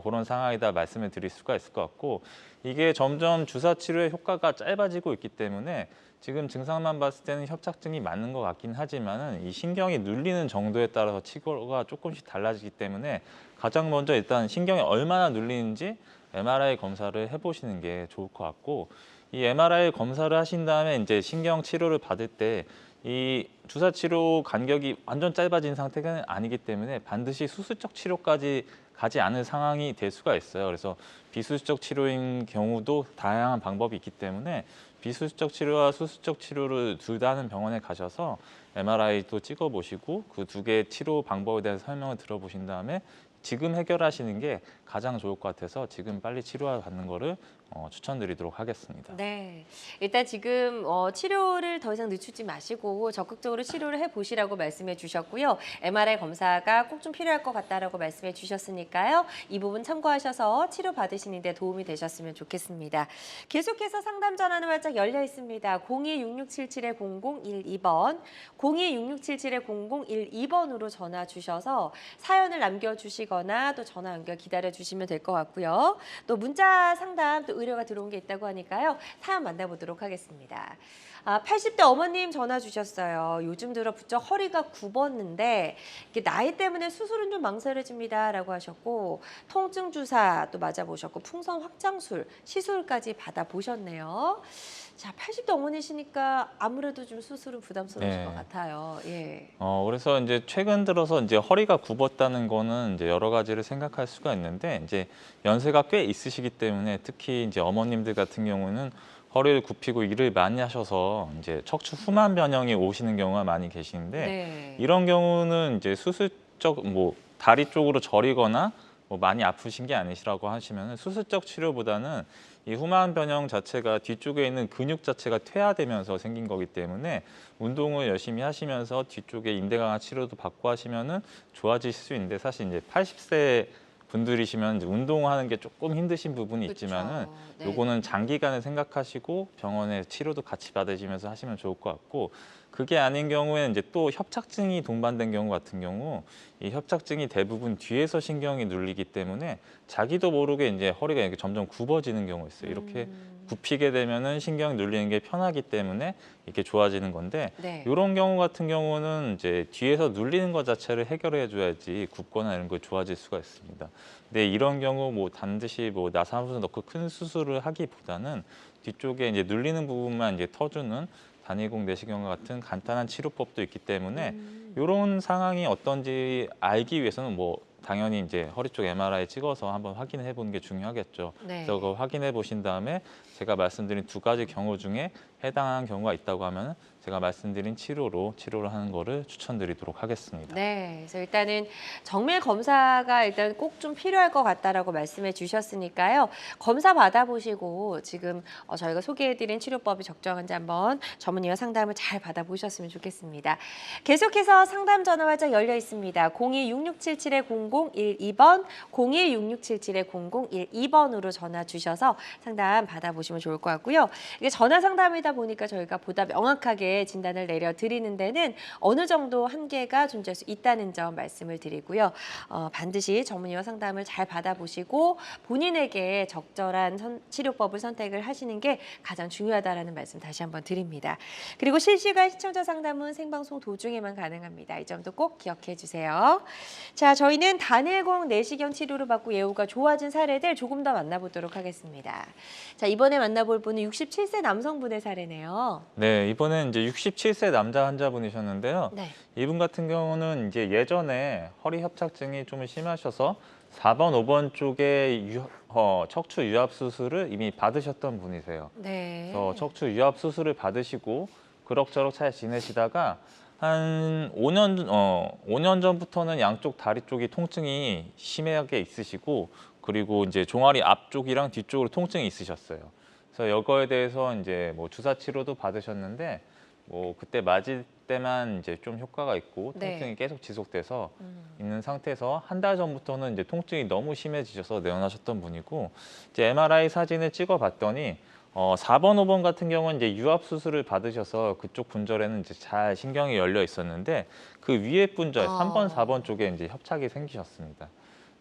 그런 상황이다 말씀을 드릴 수가 있을 것 같고 이게 점점 주사 치료의 효과가 짧아지고 있기 때문에 지금 증상만 봤을 때는 협착증이 맞는 것 같긴 하지만은 이 신경이 눌리는 정도에 따라서 치료가 조금씩 달라지기 때문에 가장 먼저 일단 신경이 얼마나 눌리는지 MRI 검사를 해보시는 게 좋을 것 같고 이 MRI 검사를 하신 다음에 이제 신경 치료를 받을 때 이 주사 치료 간격이 완전 짧아진 상태가 아니기 때문에 반드시 수술적 치료까지 가지 않을 상황이 될 수가 있어요. 그래서 비수술적 치료인 경우도 다양한 방법이 있기 때문에 비수술적 치료와 수술적 치료를 둘 다 하는 병원에 가셔서 MRI도 찍어보시고 그 두 개의 치료 방법에 대해서 설명을 들어보신 다음에 지금 해결하시는 게 가장 좋을 것 같아서 지금 빨리 치료받는 거를 추천드리도록 하겠습니다. 네, 일단 지금 치료를 더 이상 늦추지 마시고 적극적으로 치료를 해보시라고 말씀해 주셨고요. MRI 검사가 꼭 좀 필요할 것 같다라고 말씀해 주셨으니까요. 이 부분 참고하셔서 치료 받으시는 데 도움이 되셨으면 좋겠습니다. 계속해서 상담 전화는 활짝 열려 있습니다. 02-6677-0012번, 02-6677-0012번으로 전화 주셔서 사연을 남겨주시거나 또 전화 연결 기다려주시면 될 것 같고요. 또 문자 상담 또 의뢰가 들어온 게 있다고 하니까요. 사연 만나보도록 하겠습니다. 80대 어머님 전화 주셨어요. 요즘 들어 부쩍 허리가 굽었는데 이게 나이 때문에 수술은 좀 망설여집니다라고 하셨고 통증 주사 또 맞아보셨고 풍선 확장술 시술까지 받아보셨네요. 자, 80대 어머니시니까 아무래도 좀 수술은 부담스러우실 네. 것 같아요. 예. 그래서 이제 최근 들어서 이제 허리가 굽었다는 거는 이제 여러 가지를 생각할 수가 있는데 이제 연세가 꽤 있으시기 때문에 특히 이제 어머님들 같은 경우는 허리를 굽히고 일을 많이 하셔서 이제 척추 후만 변형이 오시는 경우가 많이 계시는데 네. 이런 경우는 이제 수술적 뭐 다리 쪽으로 저리거나 뭐 많이 아프신 게 아니시라고 하시면 수술적 치료보다는 이 후만 변형 자체가 뒤쪽에 있는 근육 자체가 퇴화되면서 생긴 거기 때문에 운동을 열심히 하시면서 뒤쪽에 인대 강화 치료도 받고 하시면은 좋아지실 수 있는데 사실 이제 80세 분들이시면 이제 운동하는 게 조금 힘드신 부분이 그쵸. 있지만은 네. 요거는 장기간을 생각하시고 병원에 치료도 같이 받으시면서 하시면 좋을 것 같고 그게 아닌 경우에는 이제 또 협착증이 동반된 경우 같은 경우 이 협착증이 대부분 뒤에서 신경이 눌리기 때문에 자기도 모르게 이제 허리가 이렇게 점점 굽어지는 경우가 있어요. 이렇게 굽히게 되면은 신경이 눌리는 게 편하기 때문에 이렇게 좋아지는 건데 네. 이런 경우 같은 경우는 이제 뒤에서 눌리는 것 자체를 해결해 줘야지 굽거나 이런 거 좋아질 수가 있습니다. 근데 이런 경우 뭐 반드시 뭐 나사무소 넣고 큰 수술을 하기보다는 뒤쪽에 이제 눌리는 부분만 이제 터주는 단일공 내시경 같은 간단한 치료법도 있기 때문에 이런 상황이 어떤지 알기 위해서는 뭐 당연히 이제 허리 쪽 MRI 찍어서 한번 확인해 보는 게 중요하겠죠. 네. 그래서 그거 확인해 보신 다음에 제가 말씀드린 두 가지 경우 중에 해당하는 경우가 있다고 하면 제가 말씀드린 치료를 하는 거를 추천드리도록 하겠습니다. 네, 그래서 일단은 정밀 검사가 일단 꼭 좀 필요할 것 같다라고 말씀해 주셨으니까요. 검사 받아보시고 지금 저희가 소개해드린 치료법이 적정한지 한번 전문의와 상담을 잘 받아보셨으면 좋겠습니다. 계속해서 상담 전화 활짝 열려 있습니다. 02-6677-0012번, 02-6677-0012번으로 전화 주셔서 상담 받아보시면 좋을 것 같고요. 이게 전화 상담이다 보니까 저희가 보다 명확하게 진단을 내려드리는 데는 어느 정도 한계가 존재할 수 있다는 점 말씀을 드리고요. 반드시 전문의와 상담을 잘 받아보시고 본인에게 적절한 치료법을 선택을 하시는 게 가장 중요하다는 말씀 다시 한번 드립니다. 그리고 실시간 시청자 상담은 생방송 도중에만 가능합니다. 이 점도 꼭 기억해 주세요. 자, 저희는 단일공 내시경 치료를 받고 예후가 좋아진 사례들 조금 더 만나보도록 하겠습니다. 자, 이번에 만나볼 분은 67세 남성분의 사례네요. 네, 이번엔 이제 67세 남자 환자분이셨는데요. 네. 이분 같은 경우는 이제 예전에 허리 협착증이 좀 심하셔서 4번, 5번 쪽에 척추 유압 수술을 이미 받으셨던 분이세요. 네. 그래서 척추 유압 수술을 받으시고 그럭저럭 잘 지내시다가 한 5년 전부터는 양쪽 다리 쪽이 통증이 심하게 있으시고 그리고 이제 종아리 앞쪽이랑 뒤쪽으로 통증이 있으셨어요. 그래서 이거에 대해서 이제 뭐 주사 치료도 받으셨는데 뭐 그때 맞을 때만 이제 좀 효과가 있고 네. 통증이 계속 지속돼서 있는 상태에서 한 달 전부터는 이제 통증이 너무 심해지셔서 내원하셨던 분이고 이제 MRI 사진을 찍어봤더니 4번, 5번 같은 경우는 이제 유압 수술을 받으셔서 그쪽 분절에는 이제 잘 신경이 열려 있었는데 그 위에 분절 3번, 4번 쪽에 이제 협착이 생기셨습니다.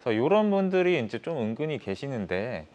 그래서 이런 분들이 이제 좀 은근히 계시는데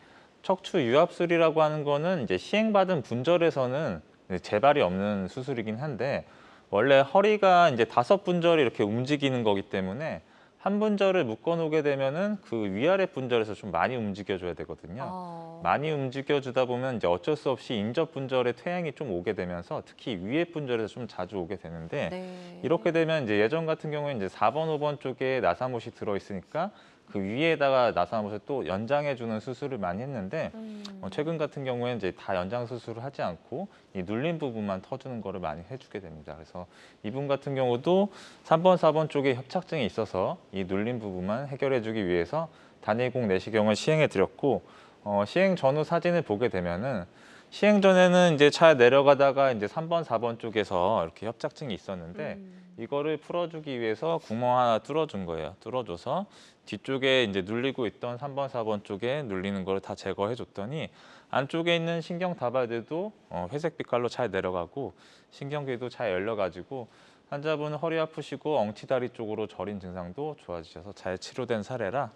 척추 유압술이라고 하는 거는 이제 시행받은 분절에서는 재발이 없는 수술이긴 한데 원래 허리가 이제 5분절이 이렇게 움직이는 거기 때문에 한 분절을 묶어 놓게 되면은 그 위아래 분절에서 좀 많이 움직여줘야 되거든요. 많이 움직여주다 보면 이제 어쩔 수 없이 인접 분절에 퇴행이 좀 오게 되면서 특히 위에 분절에서 좀 자주 오게 되는데 네. 이렇게 되면 이제 예전 같은 경우에 이제 4번, 5번 쪽에 나사못이 들어 있으니까 그 위에다가 나사못을 또 연장해주는 수술을 많이 했는데 최근 같은 경우에는 이제 다 연장 수술을 하지 않고 이 눌린 부분만 터주는 거를 많이 해주게 됩니다. 그래서 이분 같은 경우도 3번, 4번 쪽에 협착증이 있어서 이 눌린 부분만 해결해주기 위해서 단일공 내시경을 시행해 드렸고 시행 전후 사진을 보게 되면은 시행 전에는 이제 잘 내려가다가 이제 3번, 4번 쪽에서 이렇게 협착증이 있었는데 이거를 풀어주기 위해서 구멍 하나 뚫어준 거예요. 뚫어줘서 뒤쪽에 이제 눌리고 있던 3번, 4번 쪽에 눌리는 걸 다 제거해 줬더니 안쪽에 있는 신경 다발들도 회색 빛깔로 잘 내려가고 신경계도 잘 열려가지고 환자분은 허리 아프시고 엉치다리 쪽으로 저린 증상도 좋아지셔서 잘 치료된 사례라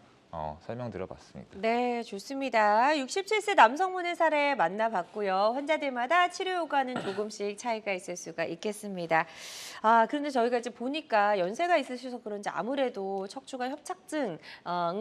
설명드려봤습니다. 네, 좋습니다. 67세 남성분의 사례 만나봤고요. 환자들마다 치료 효과는 조금씩 차이가 있을 수가 있겠습니다. 그런데 저희가 이제 보니까 연세가 있으셔서 그런지 아무래도 척추관 협착증을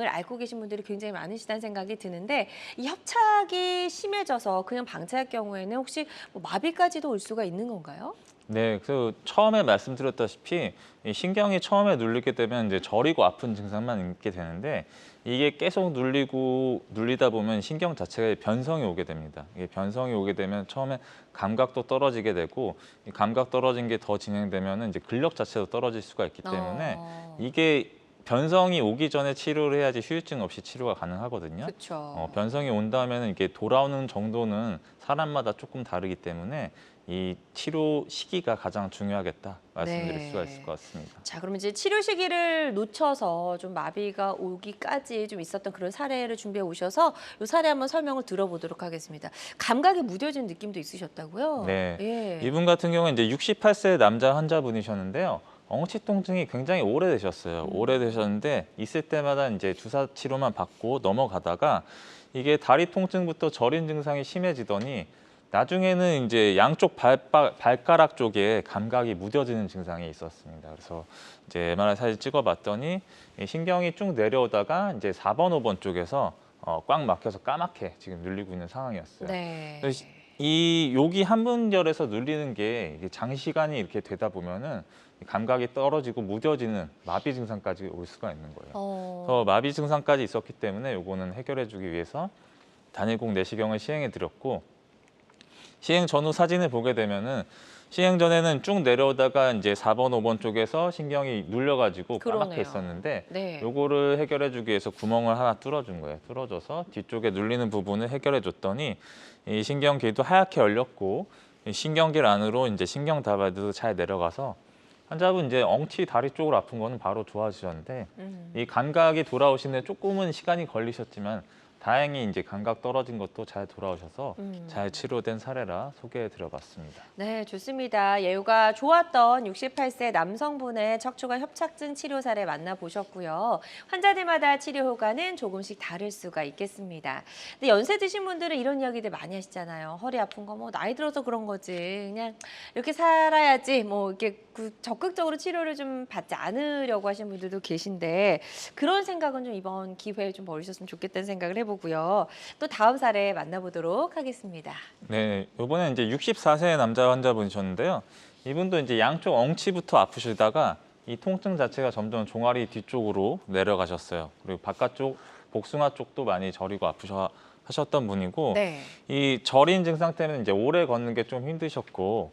앓고 계신 분들이 굉장히 많으시다는 생각이 드는데 이 협착이 심해져서 그냥 방치할 경우에는 혹시 뭐 마비까지도 올 수가 있는 건가요? 네, 그래서 처음에 말씀드렸다시피 이 신경이 처음에 눌리게 되면 이제 저리고 아픈 증상만 있게 되는데 이게 계속 눌리다 보면 신경 자체가 변성이 오게 됩니다. 이게 변성이 오게 되면 처음에 감각도 떨어지게 되고 이 감각 떨어진 게 더 진행되면은 이제 근력 자체도 떨어질 수가 있기 때문에 이게 변성이 오기 전에 치료를 해야지 후유증 없이 치료가 가능하거든요. 그렇죠. 변성이 온다면 이게 돌아오는 정도는 사람마다 조금 다르기 때문에 이 치료 시기가 가장 중요하겠다 말씀드릴 네. 수가 있을 것 같습니다. 자, 그럼 이제 치료 시기를 놓쳐서 좀 마비가 오기까지 좀 있었던 그런 사례를 준비해 오셔서 이 사례 한번 설명을 들어보도록 하겠습니다. 감각이 무뎌진 느낌도 있으셨다고요? 네, 예. 이분 같은 경우는 이제 68세 남자 환자분이셨는데요. 엉치 통증이 굉장히 오래되셨어요. 오래되셨는데 있을 때마다 이제 주사 치료만 받고 넘어가다가 이게 다리 통증부터 저린 증상이 심해지더니 나중에는 이제 양쪽 발가락 쪽에 감각이 무뎌지는 증상이 있었습니다. 그래서 이제 MRI 사진 찍어봤더니 이 신경이 쭉 내려오다가 이제 4번, 5번 쪽에서 꽉 막혀서 까맣게 지금 눌리고 있는 상황이었어요. 네. 그래서 이 여기 한 분절에서 눌리는 게 이게 장시간이 이렇게 되다 보면은 감각이 떨어지고 무뎌지는 마비 증상까지 올 수가 있는 거예요. 그래서 마비 증상까지 있었기 때문에 요거는 해결해주기 위해서 단일공 내시경을 시행해 드렸고 시행 전후 사진을 보게 되면은 시행 전에는 쭉 내려오다가 이제 4번, 5번 쪽에서 신경이 눌려가지고 까맣게 그러네요. 있었는데 네. 요거를 해결해주기 위해서 구멍을 하나 뚫어준 거예요. 뚫어줘서 뒤쪽에 눌리는 부분을 해결해줬더니 이 신경계도 하얗게 열렸고 이 신경계 안으로 이제 신경 다발도 잘 내려가서 환자분 이제 엉치 다리 쪽으로 아픈 거는 바로 좋아지셨는데 이 감각이 돌아오시는데 조금은 시간이 걸리셨지만 다행히 이제 감각 떨어진 것도 잘 돌아오셔서 잘 치료된 사례라 소개해 드려봤습니다. 네, 좋습니다. 예후가 좋았던 68세 남성분의 척추관 협착증 치료 사례 만나보셨고요. 환자들마다 치료 효과는 조금씩 다를 수가 있겠습니다. 근데 연세 드신 분들은 이런 이야기들 많이 하시잖아요. 허리 아픈 거 뭐 나이 들어서 그런 거지. 그냥 이렇게 살아야지 뭐 이렇게 적극적으로 치료를 좀 받지 않으려고 하시는 분들도 계신데 그런 생각은 좀 이번 기회에 좀 버리셨으면 좋겠다는 생각을 해보고요. 또 다음 사례 만나보도록 하겠습니다. 네, 이번에 이제 64세 남자 환자분이셨는데요. 이분도 이제 양쪽 엉치부터 아프시다가 이 통증 자체가 점점 종아리 뒤쪽으로 내려가셨어요. 그리고 바깥쪽 복숭아 쪽도 많이 저리고 아프셔 하셨던 분이고 네. 이 저린 증상 때문에 이제 오래 걷는 게 좀 힘드셨고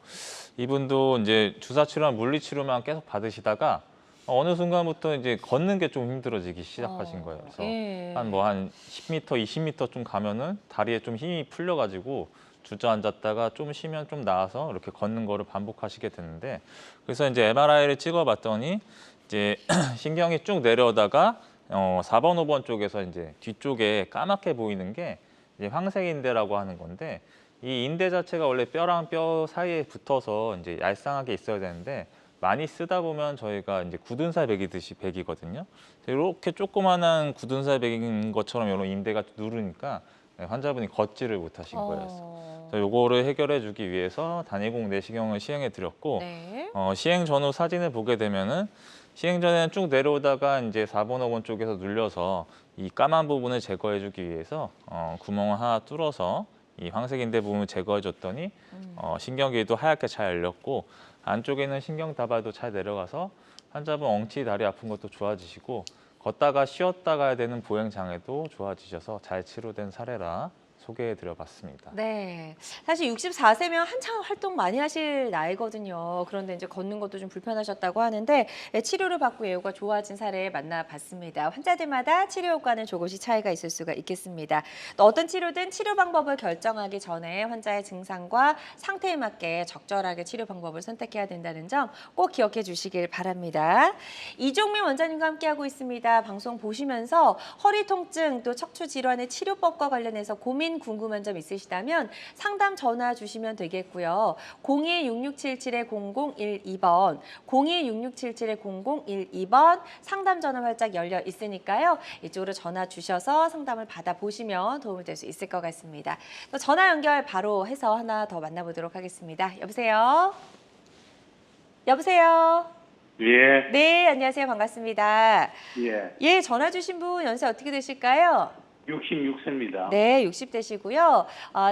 이분도 이제 주사 치료랑 물리 치료만 계속 받으시다가 어느 순간부터 이제 걷는 게 좀 힘들어지기 시작하신 거예요. 그래서 예. 한 10m, 20m 좀 가면은 다리에 좀 힘이 풀려가지고 주저앉았다가 좀 쉬면 좀 나아서 이렇게 걷는 거를 반복하시게 되는데 그래서 이제 MRI를 찍어봤더니 이제 신경이 쭉 내려오다가 4번, 5번 쪽에서 이제 뒤쪽에 까맣게 보이는 게 이제 황색인대라고 하는 건데 이 인대 자체가 원래 뼈랑 뼈 사이에 붙어서 이제 얄쌍하게 있어야 되는데 많이 쓰다 보면 저희가 이제 굳은 살 베기듯이 베기거든요. 이렇게 조그만한 굳은 살 베긴 것처럼 이런 인대가 누르니까 환자분이 걷지를 못하신 거였어요. 그래서 요거를 해결해 주기 위해서 단일공 내시경을 시행해 드렸고 네. 시행 전후 사진을 보게 되면은 시행 전에는 쭉 내려오다가 이제 4번, 5번 쪽에서 눌려서 이 까만 부분을 제거해 주기 위해서 구멍을 하나 뚫어서 이 황색인대 부분을 제거해 줬더니 신경계도 하얗게 잘 열렸고 안쪽에 있는 신경다발도 잘 내려가서 환자분 엉치 다리 아픈 것도 좋아지시고 걷다가 쉬었다 가야 되는 보행 장애도 좋아지셔서 잘 치료된 사례라 소개해 드려봤습니다. 네. 사실 64세면 한창 활동 많이 하실 나이거든요. 그런데 이제 걷는 것도 좀 불편하셨다고 하는데 치료를 받고 예후가 좋아진 사례 만나봤습니다. 환자들마다 치료 효과는 조금씩 차이가 있을 수가 있겠습니다. 또 어떤 치료든 치료 방법을 결정하기 전에 환자의 증상과 상태에 맞게 적절하게 치료 방법을 선택해야 된다는 점 꼭 기억해 주시길 바랍니다. 이종민 원장님과 함께하고 있습니다. 방송 보시면서 허리 통증 또 척추 질환의 치료법과 관련해서 고민 궁금한 점 있으시다면 상담 전화 주시면 되겠고요. 02-6677-0012번, 02-6677-0012번 상담 전화 활짝 열려 있으니까요. 이쪽으로 전화 주셔서 상담을 받아보시면 도움이 될 수 있을 것 같습니다. 또 전화 연결 바로 해서 하나 더 만나보도록 하겠습니다. 여보세요? 여보세요? 예, 네, 안녕하세요. 반갑습니다. 예. 예, 전화 주신 분 연세 어떻게 되실까요? 66세입니다. 네, 60대시고요.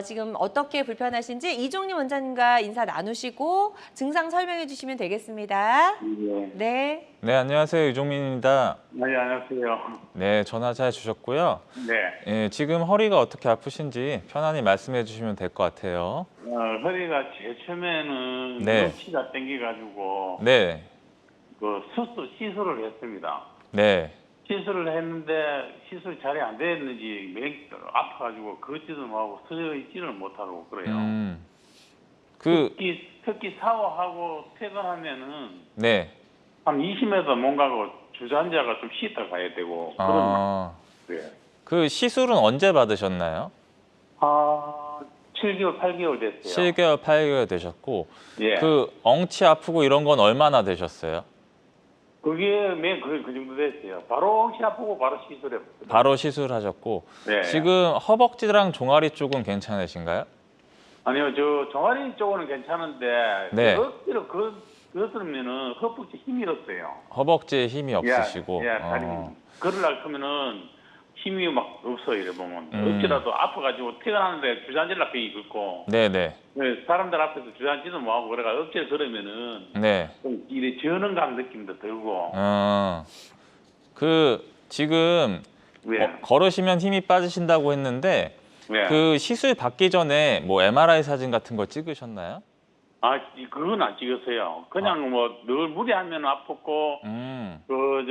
지금 어떻게 불편하신지 이종림 원장님과 인사 나누시고 증상 설명해 주시면 되겠습니다. 예. 네. 네, 안녕하세요. 유종민입니다. 네, 안녕하세요. 네, 전화 잘 주셨고요. 네. 예, 지금 허리가 어떻게 아프신지 편안히 말씀해 주시면 될 것 같아요. 허리가 제일 처음에는 네. 넘치가 땡겨가지고 네, 그 시술을 했습니다. 네. 시술을 했는데 시술 잘이 안 됐는지 아파가지고 걷지도 못하고 서 있지를 못하고 그래요. 특히 샤워하고 퇴근하면은 네. 한 20m 못 가고 주저앉아가 좀 쉬다 가야 되고 그런 거예요. 그 시술은 언제 받으셨나요? 7개월, 8개월 됐어요. 7개월, 8개월 되셨고 예. 그 엉치 아프고 이런 건 얼마나 되셨어요? 그게 그 정도 됐어요. 바로 엉치 아프고 바로 시술했어요. 바로 시술하셨고 네. 지금 허벅지랑 종아리 쪽은 괜찮으신가요? 아니요, 저 종아리 쪽은 괜찮은데 네. 억지로 그었으면은 허벅지 힘이 없어요. 허벅지에 힘이 없으시고 예, 다리 걸으려 하면은 힘이 막 없어요. 이래 보면 억지라도 아파가지고 퇴근하는데 주저앉으려고 걷고 네네. 사람들 앞에서 주저앉지도 못하고 그래가 억지로 걸으면은 네. 좀 이래 저는감 느낌도 들고. 그 지금 예. 걸으시면 힘이 빠지신다고 했는데 예. 그 시술 받기 전에 뭐 MRI 사진 같은 거 찍으셨나요? 그건 안 찍었어요. 그냥 뭐 늘 무리하면 아팠고 뭐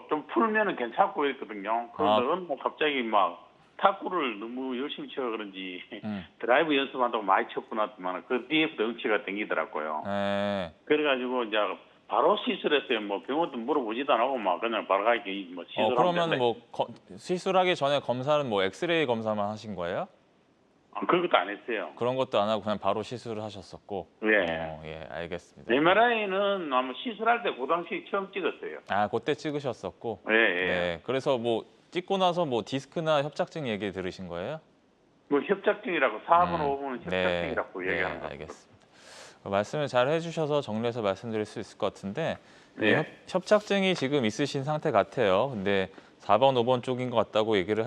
좀 풀면은 괜찮고 이랬거든요. 그런데 뭐 갑자기 막 탁구를 너무 열심히 쳐서 그런지 드라이브 연습한다고 많이 쳤구나만 그 뒤에부터 엉치가 땡기더라고요. 네. 그래가지고 이제 바로 시술했어요. 뭐 병원도 물어보지도 안 하고 막 그냥 바로 가기 뭐 시술하면 그러면 뭐 시술하기 전에 검사는 뭐 엑스레이 검사만 하신 거예요? 그런 것도 안 했어요. 그런 것도 안 하고 그냥 바로 시술을 하셨었고. 예. 예, 알겠습니다. MRI는 아마 시술할 때 그 당시 처음 찍었어요. 그때 찍으셨었고. 예. 네. 그래서 뭐 찍고 나서 뭐 디스크나 협착증 얘기 들으신 거예요? 뭐 협착증이라고 4번, 5번은 협착증이라고 네, 얘기하는 거. 알겠습니다. 말씀을 잘 해주셔서 정리해서 말씀드릴 수 있을 것 같은데 네. 협착증이 지금 있으신 상태 같아요. 근데 4번, 5번 쪽인 것 같다고 얘기를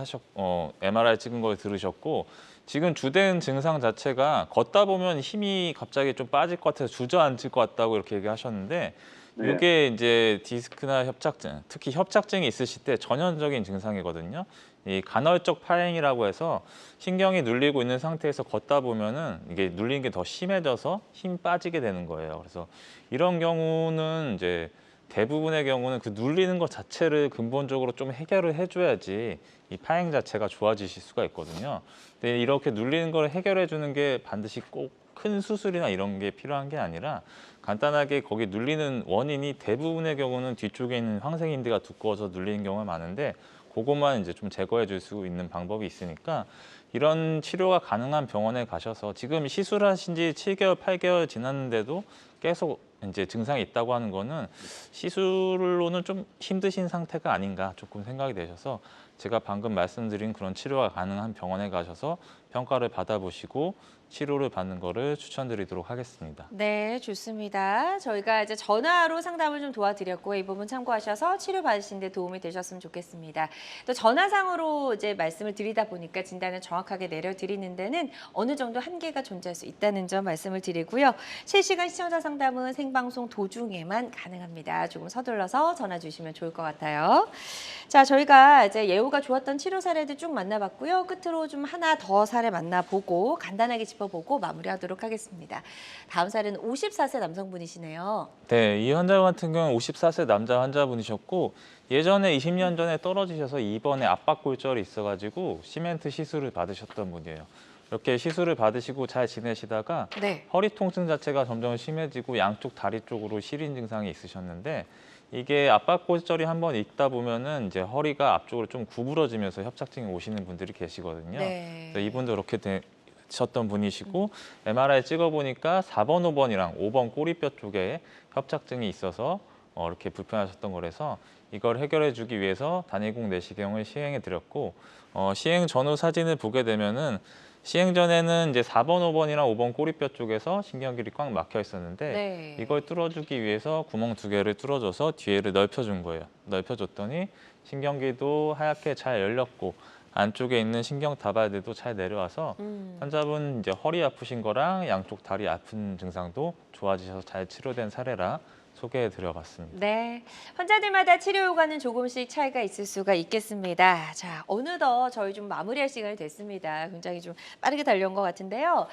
MRI 찍은 걸 들으셨고 지금 주된 증상 자체가 걷다 보면 힘이 갑자기 좀 빠질 것 같아서 주저앉을 것 같다고 이렇게 얘기하셨는데 네. 이게 이제 디스크나 협착증, 특히 협착증이 있으실 때 전형적인 증상이거든요. 이 간헐적 파행이라고 해서 신경이 눌리고 있는 상태에서 걷다 보면은 이게 눌리는 게 더 심해져서 힘 빠지게 되는 거예요. 그래서 이런 경우는 이제 대부분의 경우는 그 눌리는 것 자체를 근본적으로 좀 해결을 해줘야지 이 파행 자체가 좋아지실 수가 있거든요. 근데 이렇게 눌리는 걸 해결해 주는 게 반드시 꼭 큰 수술이나 이런 게 필요한 게 아니라 간단하게 거기 눌리는 원인이 대부분의 경우는 뒤쪽에 있는 황생인대가 두꺼워서 눌리는 경우가 많은데 그것만 이제 좀 제거해 줄 수 있는 방법이 있으니까 이런 치료가 가능한 병원에 가셔서 지금 시술하신 지 7개월, 8개월 지났는데도 계속 이제 증상이 있다고 하는 거는 시술로는 좀 힘드신 상태가 아닌가 조금 생각이 되셔서 제가 방금 말씀드린 그런 치료가 가능한 병원에 가셔서 평가를 받아보시고 치료를 받는 거를 추천드리도록 하겠습니다. 네, 좋습니다. 저희가 이제 전화로 상담을 좀 도와드렸고 이 부분 참고하셔서 치료 받으신 데 도움이 되셨으면 좋겠습니다. 또 전화상으로 이제 말씀을 드리다 보니까 진단을 정확하게 내려드리는 데는 어느 정도 한계가 존재할 수 있다는 점 말씀을 드리고요. 실시간 시청자 상담은 생방송 도중에만 가능합니다. 조금 서둘러서 전화 주시면 좋을 것 같아요. 자, 저희가 이제 예후가 좋았던 치료 사례들 쭉 만나봤고요. 끝으로 좀 하나 더 사례 만나보고 간단하게 짚어보고 마무리하도록 하겠습니다. 다음 사례는 54세 남성분이시네요. 네, 이 환자 같은 경우는 54세 남자 환자분이셨고 예전에 20년 전에 떨어지셔서 이번에 압박골절이 있어가지고 시멘트 시술을 받으셨던 분이에요. 이렇게 시술을 받으시고 잘 지내시다가 네. 허리 통증 자체가 점점 심해지고 양쪽 다리 쪽으로 시린 증상이 있으셨는데 이게 압박골절이 한번 있다 보면은 이제 허리가 앞쪽으로 좀 구부러지면서 협착증이 오시는 분들이 계시거든요. 네. 그래서 이분도 이렇게 되셨던 분이시고 MRI 찍어보니까 4번, 5번이랑 5번 꼬리뼈 쪽에 협착증이 있어서 이렇게 불편하셨던 거라서 이걸 해결해주기 위해서 단일공 내시경을 시행해 드렸고 시행 전후 사진을 보게 되면은 시행 전에는 이제 4번, 5번이랑 5번 꼬리뼈 쪽에서 신경길이 꽉 막혀 있었는데 네. 이걸 뚫어주기 위해서 구멍 2개를 뚫어줘서 뒤에를 넓혀준 거예요. 넓혀줬더니 신경길도 하얗게 잘 열렸고 안쪽에 있는 신경 다발들도 잘 내려와서 환자분 이제 허리 아프신 거랑 양쪽 다리 아픈 증상도 좋아지셔서 잘 치료된 사례라 소개해 드려봤습니다. 네, 환자들마다 치료 효과는 조금씩 차이가 있을 수가 있겠습니다. 자, 어느덧 저희 좀 마무리할 시간이 됐습니다. 굉장히 좀 빠르게 달려온 것 같은데요.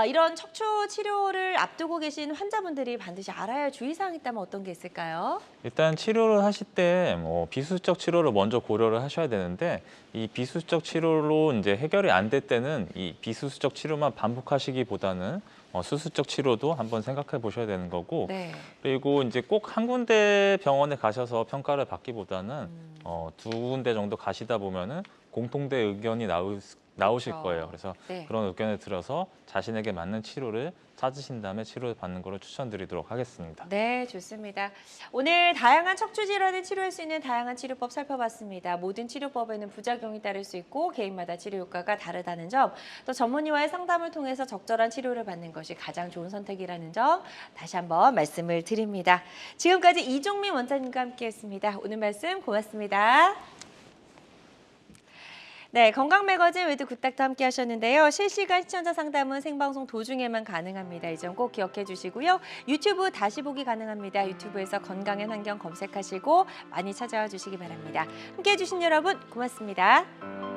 이런 척추 치료를 앞두고 계신 환자분들이 반드시 알아야 할 주의사항이 있다면 어떤 게 있을까요? 일단 치료를 하실 때 비수술적 치료를 먼저 고려를 하셔야 되는데 이 비수술적 치료로 이제 해결이 안 될 때는 이 비수술적 치료만 반복하시기보다는 수술적 치료도 한번 생각해 보셔야 되는 거고 네. 그리고 이제 꼭 한 군데 병원에 가셔서 평가를 받기보다는 2군데 정도 가시다 보면은 공통된 의견이 나오실 그렇죠. 거예요. 그래서 네. 그런 의견을 들어서 자신에게 맞는 치료를 찾으신 다음에 치료를 받는 거를 추천드리도록 하겠습니다. 네, 좋습니다. 오늘 다양한 척추 질환을 치료할 수 있는 다양한 치료법 살펴봤습니다. 모든 치료법에는 부작용이 따를 수 있고 개인마다 치료 효과가 다르다는 점, 또 전문의와의 상담을 통해서 적절한 치료를 받는 것이 가장 좋은 선택이라는 점 다시 한번 말씀을 드립니다. 지금까지 이종민 원장님과 함께했습니다. 오늘 말씀 고맙습니다. 네, 건강 매거진 위드 굿닥터 함께 하셨는데요. 실시간 시청자 상담은 생방송 도중에만 가능합니다. 이 점 꼭 기억해 주시고요. 유튜브 다시 보기 가능합니다. 유튜브에서 건강한 환경 검색하시고 많이 찾아와 주시기 바랍니다. 함께 해주신 여러분 고맙습니다.